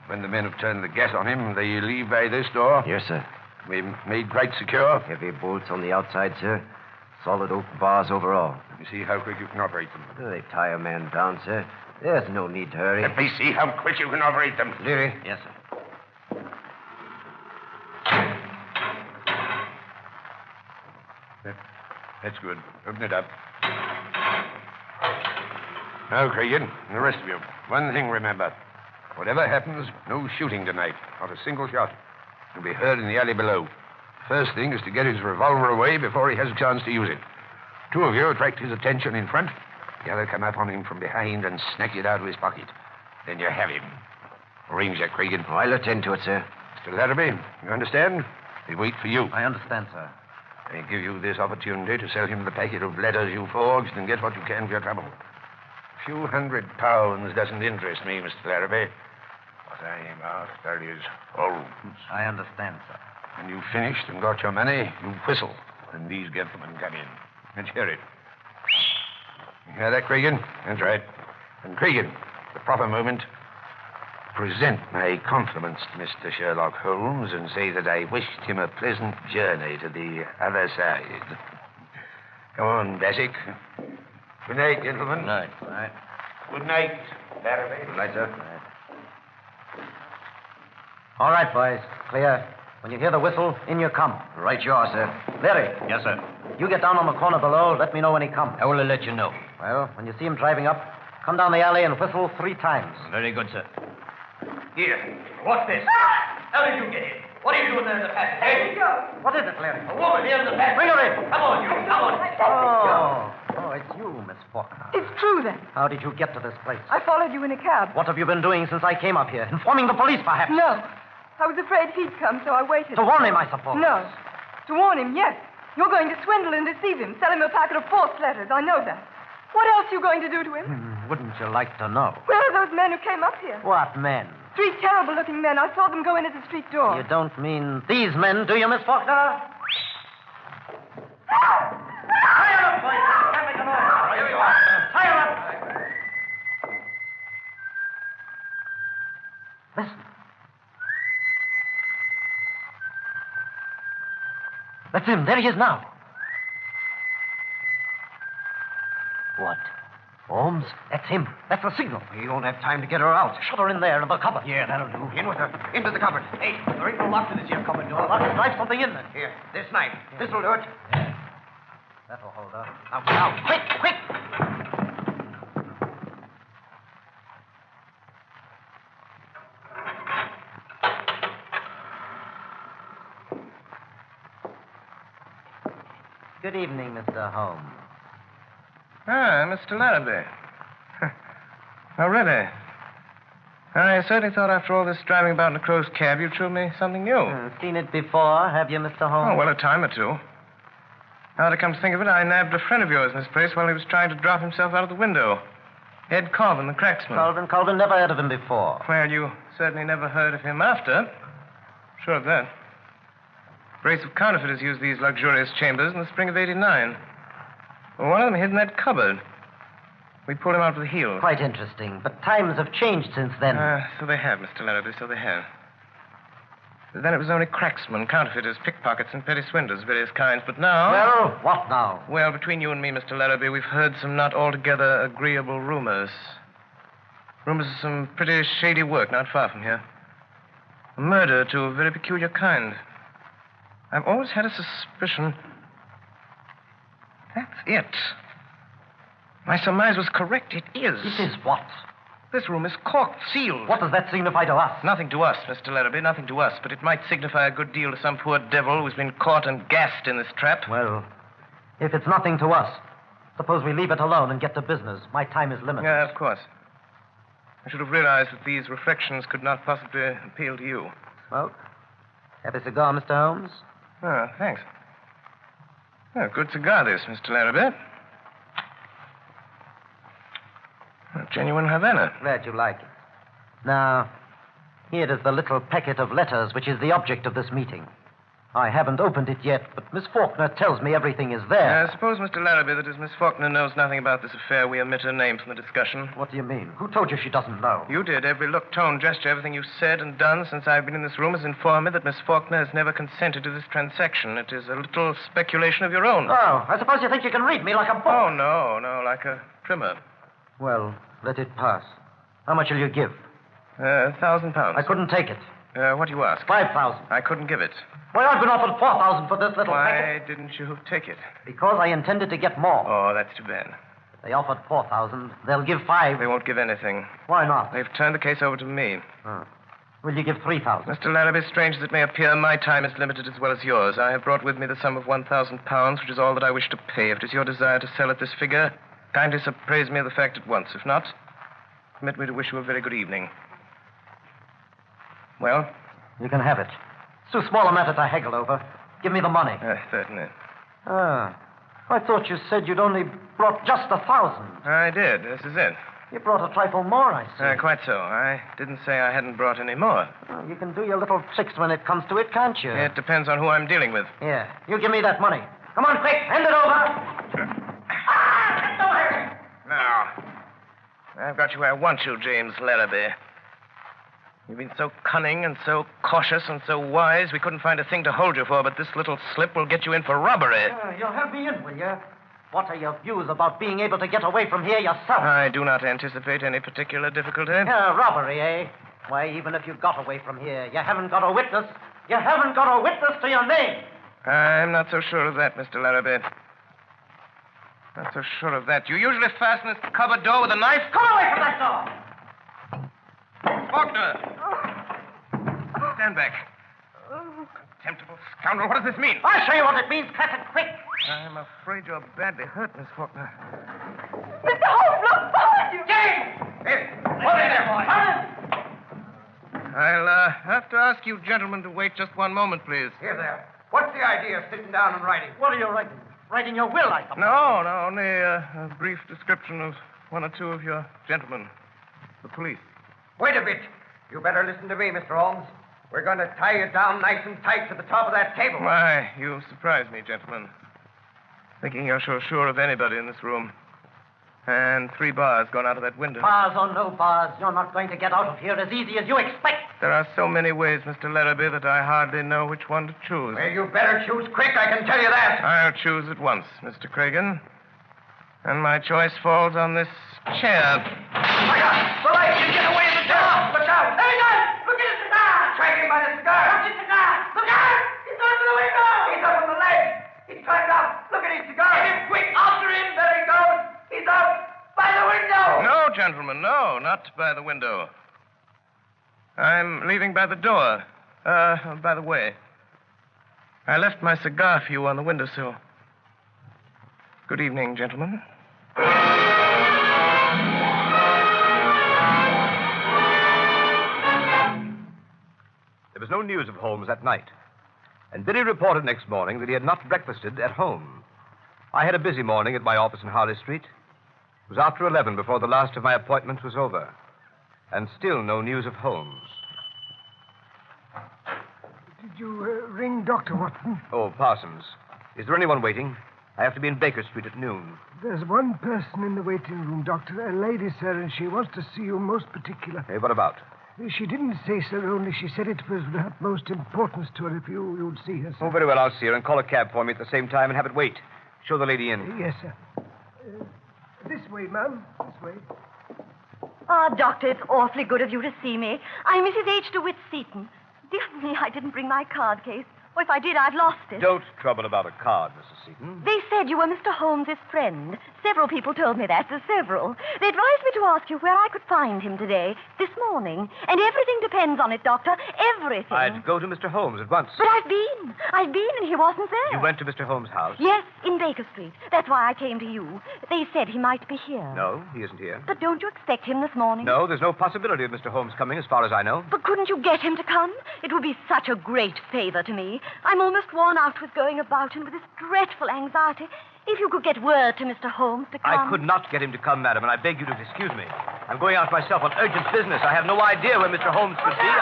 When the men have turned the gas on him, they leave by this door. Yes, sir. We've made quite secure. Heavy bolts on the outside, sir. Solid oak bars overall. Let me see how quick you can operate them. They tie a man down, sir. There's no need to hurry. Let me see how quick you can operate them. Leary? Yes, sir. That's good. Open it up. Now, Cregan, and the rest of you, one thing remember. Whatever happens, no shooting tonight. Not a single shot. You'll be heard in the alley below. First thing is to get his revolver away before he has a chance to use it. Two of you attract his attention in front. The other come up on him from behind and snatch it out of his pocket. Then you have him. Arrange that, Cregan. Oh, I'll attend to it, sir. Mr. Larrabee, you understand? They wait for you. I understand, sir. They give you this opportunity to sell him the packet of letters you forged and get what you can for your trouble. A few £100 doesn't interest me, Mr. Larrabee. What I aim after is Holmes. I understand, sir. When you've finished and got your money, you whistle, and these gentlemen come in. Let's hear it. You hear that, Cregan? That's right. And Cregan, the proper moment, present my compliments to Mr. Sherlock Holmes and say that I wished him a pleasant journey to the other side. Come on, Bassick. Good night, gentlemen. Good night. Good night. Good night, Larrabee. Good night, sir. Good night. All right, boys. Clear. When you hear the whistle, in you come. Right you are, sir. Larry. Yes, sir. You get down on the corner below. Let me know when he comes. I will let you know. Well, when you see him driving up, come down the alley and whistle 3 times. Very good, sir. Here. What's this? How did you get in? What are you doing there in the passage? Hey, What is it, Larry? a woman here in the passage. Bring her in. Come on, you. Come on. Oh, it's you, Miss Faulkner. It's true, then. How did you get to this place? I followed you in a cab. What have you been doing since I came up here? Informing the police, perhaps? No. I was afraid he'd come, so I waited. To warn him, I suppose. No. To warn him, yes. You're going to swindle and deceive him, sell him a packet of false letters. I know that. What else are you going to do to him? Wouldn't you like to know? Where are those men who came up here? What men? 3 terrible-looking men. I saw them go in at the street door. You don't mean these men, do you, Miss Faulkner? Hurry up, boys. Can't make a noise. Here you are. Hurry up. Listen. That's him. There he is now. What? Holmes? That's him. That's the signal. We won't have time to get her out. Shut her in there in the cupboard. Yeah, that'll do. In with her. Into the cupboard. Hey, there ain't no lock to this here cupboard door. Well, let's drive something in then. Here, this knife. This'll do it. That'll hold her. Now, quick, quick! Good evening, Mr. Holmes. Ah, Mr. Larrabee. Oh, really? I certainly thought after all this driving about in a crow's cab, you'd show me something new. Seen it before, have you, Mr. Holmes? Oh, well, a time or two. Now that I come to think of it, I nabbed a friend of yours in this place while he was trying to drop himself out of the window. Ed Colvin, the cracksman. Colvin, never heard of him before. Well, you certainly never heard of him after. Sure of that. A brace of counterfeiters used these luxurious chambers in the spring of '89. Well, one of them hid in that cupboard. We pulled him out with the heel. Quite interesting. But times have changed since then. So they have, Mr. Larrabee, so they have. Then it was only cracksmen, counterfeiters, pickpockets, and petty swindlers of various kinds. But now... Well, what now? Well, between you and me, Mr. Larrabee, we've heard some not altogether agreeable rumors. Rumors of some pretty shady work not far from here. A murder to a very peculiar kind. I've always had a suspicion... That's it. My surmise was correct. It is. It is what? This room is corked, sealed. What does that signify to us? Nothing to us, Mr. Larrabee, nothing to us. But it might signify a good deal to some poor devil who's been caught and gassed in this trap. Well, if it's nothing to us, suppose we leave it alone and get to business. My time is limited. Yeah, of course. I should have realized that these reflections could not possibly appeal to you. Smoke? Have a cigar, Mr. Holmes? Oh, thanks. Oh, good cigar, this, Mr. Larrabee. A genuine Havana. Glad you like it. Now, here is the little packet of letters which is the object of this meeting. I haven't opened it yet, but Miss Faulkner tells me everything is there. Suppose, Mr. Larrabee, that as Miss Faulkner knows nothing about this affair, we omit her name from the discussion. What do you mean? Who told you she doesn't know? You did. Every look, tone, gesture, everything you've said and done since I've been in this room has informed me that Miss Faulkner has never consented to this transaction. It is a little speculation of your own. Oh, I suppose you think you can read me like a book. Oh, no, like a primer. Well, let it pass. How much will you give? £1,000. I couldn't take it. What do you ask? 5,000. I couldn't give it. Why, I've been offered 4,000 for this little packet. Why didn't you take it? Because I intended to get more. Oh, that's too bad. They offered 4,000. They'll give 5. They won't give anything. Why not? They've turned the case over to me. Will you give 3,000? Mr. Larrabee, strange as it may appear, my time is limited as well as yours. I have brought with me the sum of £1,000, which is all that I wish to pay. If it is your desire to sell at this figure, kindly appraise me of the fact at once. If not, permit me to wish you a very good evening. Well? You can have it. It's too small a matter to haggle over. Give me the money. Certainly. I thought you said you'd only brought just 1,000. I did. This is it. You brought a trifle more, I see. Quite so. I didn't say I hadn't brought any more. You can do your little tricks when it comes to it, can't you? It depends on who I'm dealing with. Yeah. You give me that money. Come on, quick. Hand it over. Now, I've got you where I want you, James Larrabee. You've been so cunning and so cautious and so wise, we couldn't find a thing to hold you for, but this little slip will get you in for robbery. You'll help me in, will you? What are your views about being able to get away from here yourself? I do not anticipate any particular difficulty. Robbery, eh? Why, even if you got away from here, you haven't got a witness. You haven't got a witness to your name. I'm not so sure of that, Mr. Larrabee. Not so sure of that. You usually fasten this cupboard door with a knife. Come away from that door! Faulkner! Stand back. Contemptible scoundrel, what does this mean? I'll show you what it means, Cut it quick. I'm afraid you're badly hurt, Miss Faulkner. Mr. Holmes, look behind you! James! Hold it there, boy. I'll have to ask you gentlemen to wait just one moment, please. Here there. What's the idea of sitting down and writing? What are you writing? Writing your will, I suppose. No, only a brief description of one or two of your gentlemen. The police. Wait a bit. You better listen to me, Mr. Holmes. We're going to tie you down nice and tight to the top of that table. Why, you surprise me, gentlemen. Thinking you're so sure of anybody in this room. And 3 bars gone out of that window. Bars or no bars, you're not going to get out of here as easy as you expect. There are so many ways, Mr. Larrabee, that I hardly know which one to choose. Well, you better choose quick, I can tell you that. I'll choose at once, Mr. Cragen. And my choice falls on this chair. My God! The light! You get away in the dark! Look out! There he goes! Look at his cigar! Strike him by the cigar! What's his cigar? Look out! He's going to the window! He's up on the ledge! He's climbed up! Look at his cigar! Get him quick! After him! There he goes! He's out! By the window! No, gentlemen, no, not by the window. I'm leaving by the door. By the way, I left my cigar for you on the windowsill. Good evening, gentlemen. There was no news of Holmes that night, and Billy reported next morning that he had not breakfasted at home. I had a busy morning at my office in Harley Street. It was after 11 before the last of my appointments was over, and still no news of Holmes. Did you ring Dr. Watson? Oh, Parsons. Is there anyone waiting? I have to be in Baker Street at noon. There's one person in the waiting room, Doctor. A lady, sir, and she wants to see you most particular. Hey, what about? She didn't say, sir, only she said it was of the utmost importance to her if you'd see her, sir. Oh, very well, I'll see her and call a cab for me at the same time and have it wait. Show the lady in. Yes, sir. This way, ma'am. This way. Doctor, it's awfully good of you to see me. I'm Mrs. H. DeWitt Seaton. Dear me, I didn't bring my card case. Or if I did, I've lost it. Don't trouble about a card, Mrs. Seaton. They said you were Mr. Holmes's friend. Several people told me that, several. They advised me to ask you where I could find him today, this morning. And everything depends on it, Doctor. Everything. I'd go to Mr. Holmes at once. But I've been and he wasn't there. You went to Mr. Holmes' house? Yes, in Baker Street. That's why I came to you. They said he might be here. No, he isn't here. But don't you expect him this morning? No, there's no possibility of Mr. Holmes coming as far as I know. But couldn't you get him to come? It would be such a great favor to me. I'm almost worn out with going about and with this dreadful anxiety. If you could get word to Mr. Holmes to come... I could not get him to come, madam, and I beg you to excuse me. I'm going out myself on urgent business. I have no idea where Mr. Holmes could be.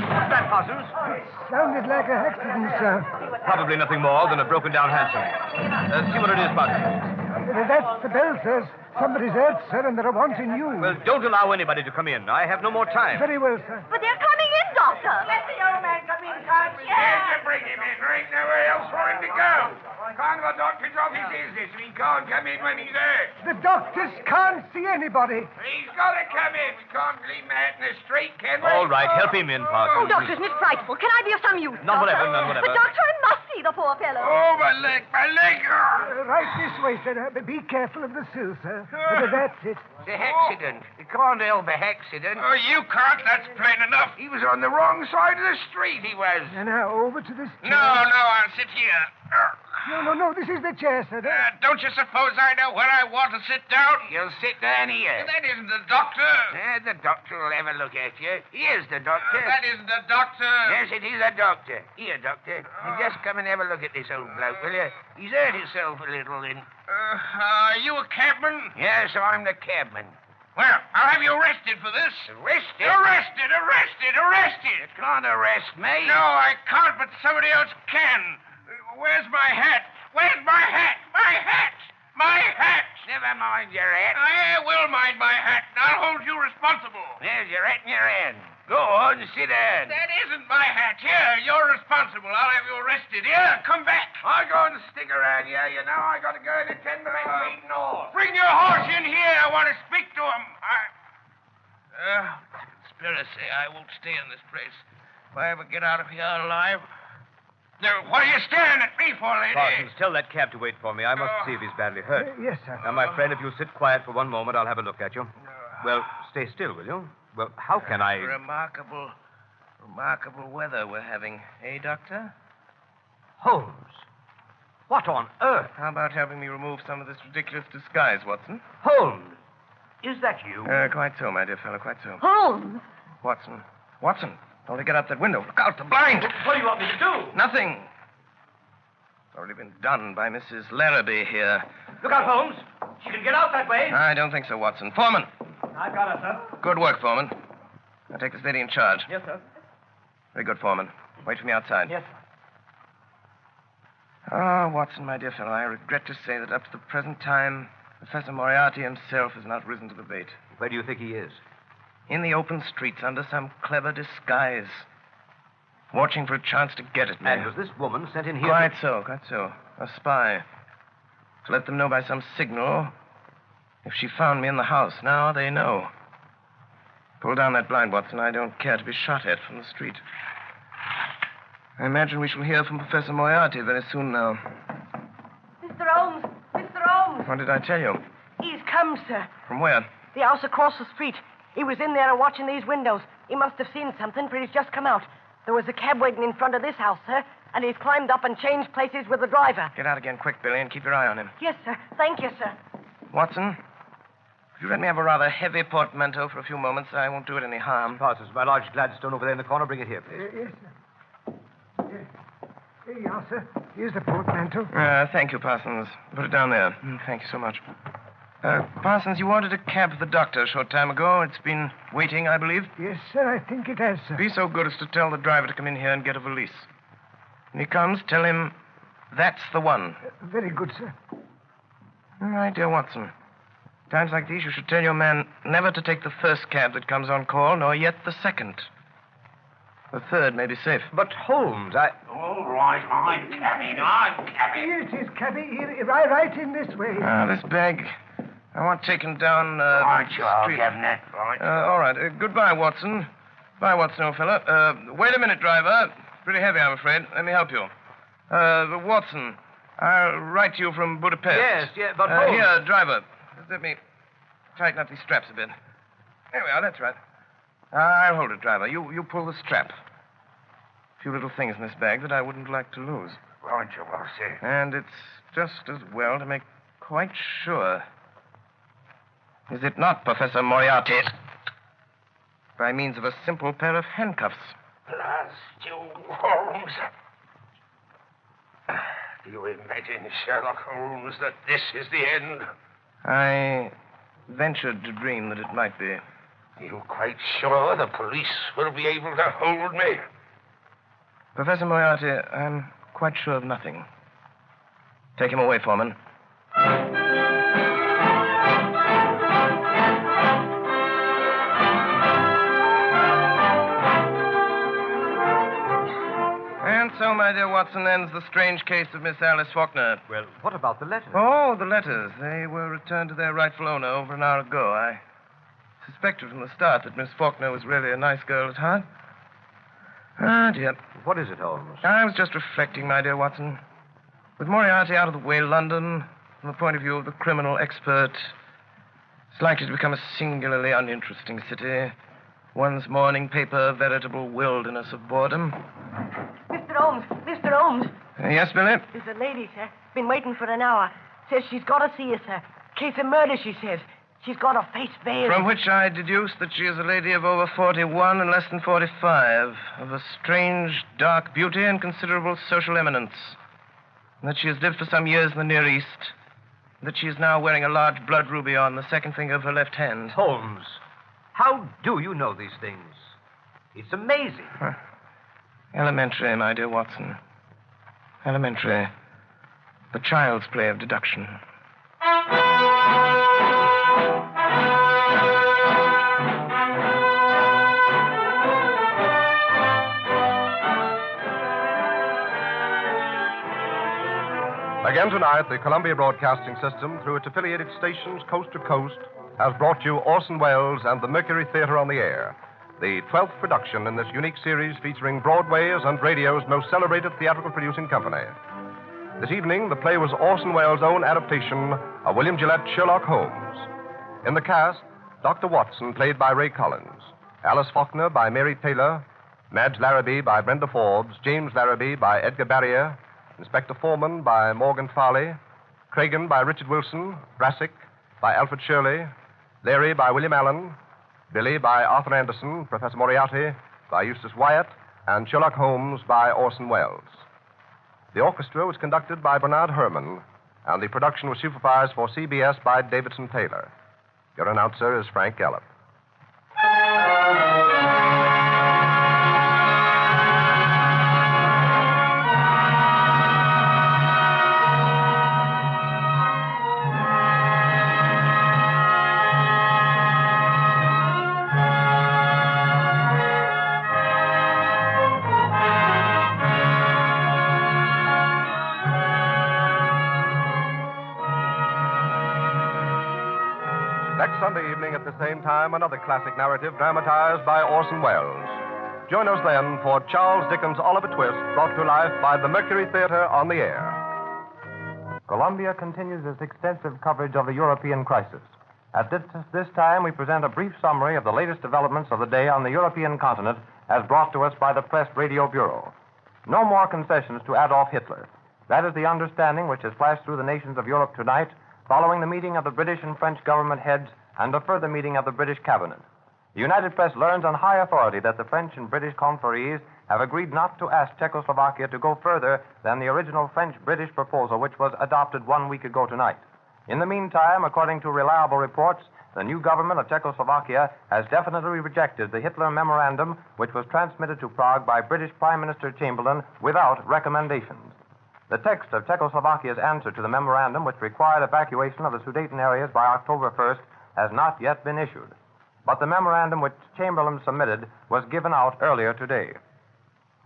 What's that Parsons? It sounded like an accident, sir. Probably nothing more than a broken-down hansom. See what it is, Parsons. That's the bell, sir. Somebody's hurt, sir, and they're wanting you. Well, don't allow anybody to come in. I have no more time. Very well, sir. But they're coming in, Doctor. Let the old man come in, can't you? Yes, you bring him in. There ain't nowhere else for him to go. Can't the doctor's office is this, and he can't come in when he's hurt. The doctors can't see anybody. He's got to come in. We can't leave him out in the street, can we? All right, help him in, Oh, Parsons. Doctor, isn't it frightful? Can I be of some use, None Doctor? whatever, none whatever. But, Doctor, I must see the poor fellow. Oh, my leg, my leg. Right this way, sir. Be careful of the sill, sir. That's it. It's a accident. You can't help a accident. Oh, you can't. That's plain enough. He was on the wrong side of the street, he was. Now, over to this chair. No, I'll sit here. No, this is the chair, sir. Don't you suppose I know where I want to sit down? You'll sit down here. That isn't the doctor. The doctor will have a look at you. Here's the doctor. That isn't the doctor. Yes, it is a doctor. Here, doctor. You just come and have a look at this old bloke, will you? He's hurt himself a little in... Are you a cabman? Yes, I'm the cabman. Well, I'll have you arrested for this. Arrested? Arrested! You can't arrest me. No, I can't, but somebody else can. Where's my hat? My hat! Never mind your hat. I will mind my hat, and I'll hold you responsible. There's your hat in your hand. Go on, sit down. That isn't my hat. Here, you're responsible. I'll have you arrested. Here, come back. I go and stick around here. You know, I got to go and attend the men feeding horse. Bring your horse in here. I want to speak to him. Conspiracy. I won't stay in this place. If I ever get out of here alive... What are you staring at me for, lady? Parsons, tell that cab to wait for me. I must see if he's badly hurt. Yes, sir. Now, my friend, if you'll sit quiet for one moment, I'll have a look at you. Well, stay still, will you? Well, how can I... Remarkable weather we're having, eh, Doctor? Holmes. What on earth? How about helping me remove some of this ridiculous disguise, Watson? Holmes! Is that you? Quite so, my dear fellow, quite so. Holmes! Watson, don't get out that window. Look out, the blind! What do you want me to do? Nothing. It's already been done by Mrs. Larrabee here. Look out, Holmes. She can get out that way. I don't think so, Watson. Foreman. I've got her, sir. Good work, Foreman. I'll take this lady in charge. Yes, sir. Very good, Foreman. Wait for me outside. Yes. Oh, Watson, my dear fellow, I regret to say that up to the present time, Professor Moriarty himself has not risen to the bait. Where do you think he is? In the open streets, under some clever disguise. Watching for a chance to get at me. And was this woman sent in here? Quite so. A spy. To let them know by some signal if she found me in the house. Now they know. Pull down that blind, Watson. I don't care to be shot at from the street. I imagine we shall hear from Professor Moriarty very soon now. Mr. Holmes! Mr. Holmes! What did I tell you? He's come, sir. From where? The house across the street. He was in there watching these windows. He must have seen something, for he's just come out. There was a cab waiting in front of this house, sir, and he's climbed up and changed places with the driver. Get out again quick, Billy, and keep your eye on him. Yes, sir. Thank you, sir. Watson, if you let me have a rather heavy portmanteau for a few moments, I won't do it any harm. Parsons, my large Gladstone over there in the corner. Bring it here, please. Yes, sir. Yes. Here you are, sir. Here's the portmanteau. Thank you, Parsons. Put it down there. Thank you so much. Parsons, you ordered a cab for the doctor a short time ago. It's been waiting, I believe. Yes, sir. I think it has, sir. Be so good as to tell the driver to come in here and get a valise. When he comes, tell him that's the one. Very good, sir. My dear Watson, times like these, you should tell your man never to take the first cab that comes on call, nor yet the second. The third may be safe. But, Holmes, All right, I'm coming. Here it is, cabby. Here, right in this way. This bag, I want taken down, Right, the sure, I'll street. give that, right. All right. Goodbye, Watson. Bye, Watson, old fella. Wait a minute, driver. Pretty heavy, I'm afraid. Let me help you. Watson, I'll write to you from Budapest. Yes, but Holmes... Here, driver. Just let me tighten up these straps a bit. There we are, that's right. I'll hold it, driver. You pull the strap. A few little things in this bag that I wouldn't like to lose. Right, you will see. And it's just as well to make quite sure. Is it not, Professor Moriarty? By means of a simple pair of handcuffs. Blast you, Holmes. Do you imagine, Sherlock Holmes, that this is the end? I ventured to dream that it might be. You quite sure the police will be able to hold me? Professor Moriarty, I'm quite sure of nothing. Take him away, Foreman. And so, my dear Watson, ends the strange case of Miss Alice Faulkner. Well, what about the letters? Oh, the letters. They were returned to their rightful owner over an hour ago. I suspected from the start that Miss Faulkner was really a nice girl at heart. Ah, dear. What is it, Holmes? I was just reflecting, my dear Watson. With Moriarty out of the way, London, from the point of view of the criminal expert, is likely to become a singularly uninteresting city. One's morning paper, a veritable wilderness of boredom. Mr. Holmes! Mr. Holmes! Yes, Billy? There's a lady, sir. Been waiting for an hour. Says she's got to see you, sir. Case of murder, she says. She's got her face veiled. From which I deduce that she is a lady of over 41 and less than 45, of a strange, dark beauty and considerable social eminence. And that she has lived for some years in the Near East. And that she is now wearing a large blood ruby on the second finger of her left hand. Holmes, how do you know these things? It's amazing. Elementary, my dear Watson. Elementary. The child's play of deduction. Again tonight, the Columbia Broadcasting System, through its affiliated stations coast to coast, has brought you Orson Welles and the Mercury Theater on the Air, the 12th production in this unique series featuring Broadway's and radio's most celebrated theatrical producing company. This evening, the play was Orson Welles' own adaptation of William Gillette's Sherlock Holmes. In the cast, Dr. Watson, played by Ray Collins, Alice Faulkner by Mary Taylor, Madge Larrabee by Brenda Forbes, James Larrabee by Edgar Barrier, Inspector Foreman by Morgan Farley, Cragen by Richard Wilson, Brassic by Alfred Shirley, Leary by William Allen, Billy by Arthur Anderson, Professor Moriarty by Eustace Wyatt, and Sherlock Holmes by Orson Welles. The orchestra was conducted by Bernard Herrmann, and the production was supervised for CBS by Davidson Taylor. Your announcer is Frank Gallup. Next Sunday evening at the same time, another classic narrative dramatized by Orson Welles. Join us then for Charles Dickens' Oliver Twist, brought to life by the Mercury Theater on the Air. Columbia continues its extensive coverage of the European crisis. At this time, we present a brief summary of the latest developments of the day on the European continent, as brought to us by the Press Radio Bureau. No more concessions to Adolf Hitler. That is the understanding which has flashed through the nations of Europe tonight, following the meeting of the British and French government heads and a further meeting of the British cabinet. The United Press learns on high authority that the French and British conferees have agreed not to ask Czechoslovakia to go further than the original French-British proposal, which was adopted 1 week ago tonight. In the meantime, according to reliable reports, the new government of Czechoslovakia has definitely rejected the Hitler memorandum, which was transmitted to Prague by British Prime Minister Chamberlain without recommendations. The text of Czechoslovakia's answer to the memorandum, which required evacuation of the Sudeten areas by October 1st, has not yet been issued. But the memorandum which Chamberlain submitted was given out earlier today.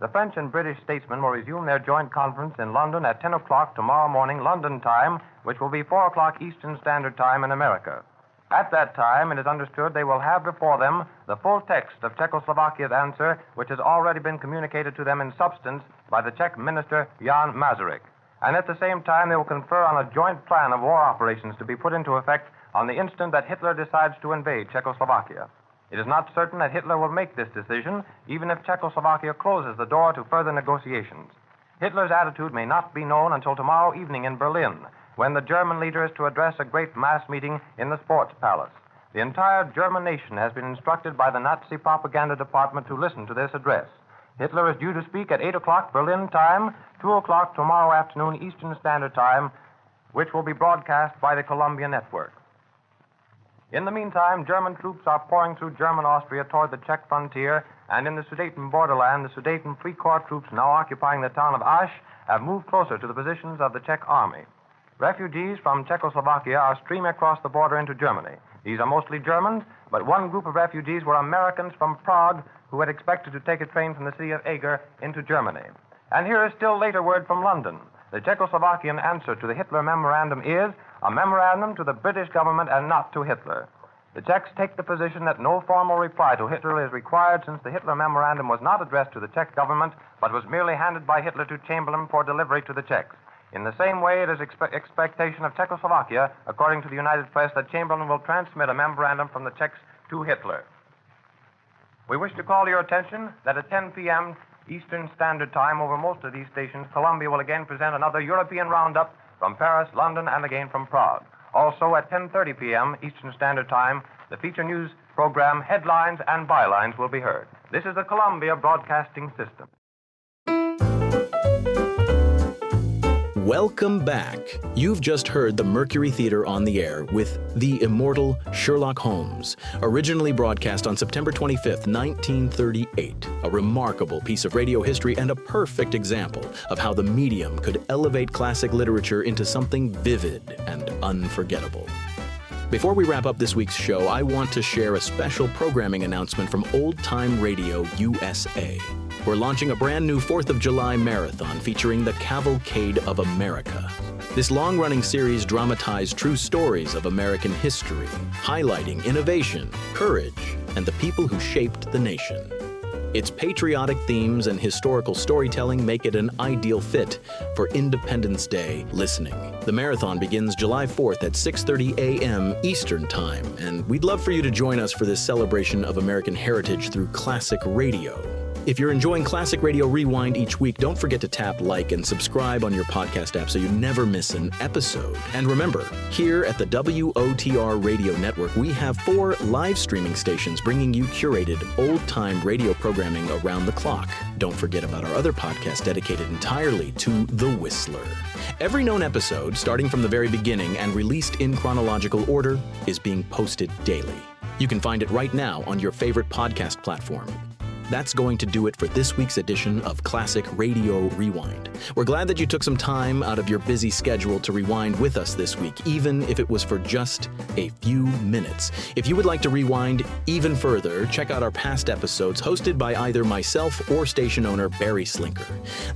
The French and British statesmen will resume their joint conference in London at 10 o'clock tomorrow morning, London time, which will be 4 o'clock Eastern Standard Time in America. At that time, it is understood they will have before them the full text of Czechoslovakia's answer, which has already been communicated to them in substance by the Czech minister, Jan Masaryk. And at the same time, they will confer on a joint plan of war operations to be put into effect on the instant that Hitler decides to invade Czechoslovakia. It is not certain that Hitler will make this decision, even if Czechoslovakia closes the door to further negotiations. Hitler's attitude may not be known until tomorrow evening in Berlin, when the German leader is to address a great mass meeting in the Sports Palace. The entire German nation has been instructed by the Nazi propaganda department to listen to this address. Hitler is due to speak at 8 o'clock Berlin time, 2 o'clock tomorrow afternoon Eastern Standard Time, which will be broadcast by the Columbia Network. In the meantime, German troops are pouring through German Austria toward the Czech frontier, and in the Sudeten borderland, the Sudeten Free Corps troops now occupying the town of Asch have moved closer to the positions of the Czech army. Refugees from Czechoslovakia are streaming across the border into Germany. These are mostly Germans, but one group of refugees were Americans from Prague who had expected to take a train from the city of Eger into Germany. And here is still later word from London. The Czechoslovakian answer to the Hitler memorandum is a memorandum to the British government and not to Hitler. The Czechs take the position that no formal reply to Hitler is required since the Hitler memorandum was not addressed to the Czech government, but was merely handed by Hitler to Chamberlain for delivery to the Czechs. In the same way, it is expectation of Czechoslovakia, according to the United Press, that Chamberlain will transmit a memorandum from the Czechs to Hitler. We wish to call your attention that at 10 p.m. Eastern Standard Time over most of these stations, Columbia will again present another European roundup from Paris, London, and again from Prague. Also, at 10:30 p.m. Eastern Standard Time, the feature news program Headlines and Bylines will be heard. This is the Columbia Broadcasting System. Welcome back. You've just heard the Mercury Theater on the air with The Immortal Sherlock Holmes, originally broadcast on September 25th, 1938. A remarkable piece of radio history and a perfect example of how the medium could elevate classic literature into something vivid and unforgettable. Before we wrap up this week's show, I want to share a special programming announcement from Old Time Radio USA. We're launching a brand new 4th of July marathon featuring the Cavalcade of America. This long-running series dramatized true stories of American history, highlighting innovation, courage, and the people who shaped the nation. Its patriotic themes and historical storytelling make it an ideal fit for Independence Day listening. The marathon begins July 4th at 6:30 a.m. Eastern Time, and we'd love for you to join us for this celebration of American heritage through classic radio. If you're enjoying Classic Radio Rewind each week, don't forget to tap like and subscribe on your podcast app so you never miss an episode. And remember, here at the WOTR Radio Network, we have 4 live streaming stations bringing you curated old-time radio programming around the clock. Don't forget about our other podcast dedicated entirely to The Whistler. Every known episode, starting from the very beginning and released in chronological order, is being posted daily. You can find it right now on your favorite podcast platform. That's going to do it for this week's edition of Classic Radio Rewind. We're glad that you took some time out of your busy schedule to rewind with us this week, even if it was for just a few minutes. If you would like to rewind even further, check out our past episodes hosted by either myself or station owner Barry Slinker.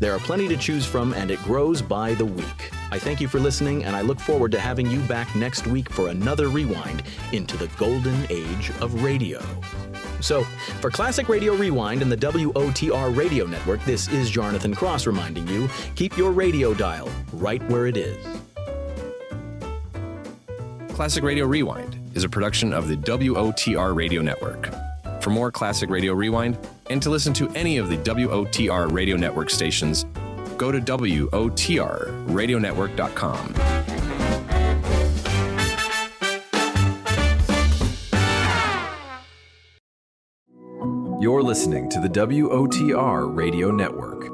There are plenty to choose from, and it grows by the week. I thank you for listening, and I look forward to having you back next week for another rewind into the golden age of radio. So, for Classic Radio Rewind and the WOTR Radio Network, this is Jarnathan Cross reminding you, keep your radio dial right where it is. Classic Radio Rewind is a production of the WOTR Radio Network. For more Classic Radio Rewind, and to listen to any of the WOTR Radio Network stations, go to WOTRRadionetwork.com. You're listening to the WOTR Radio Network,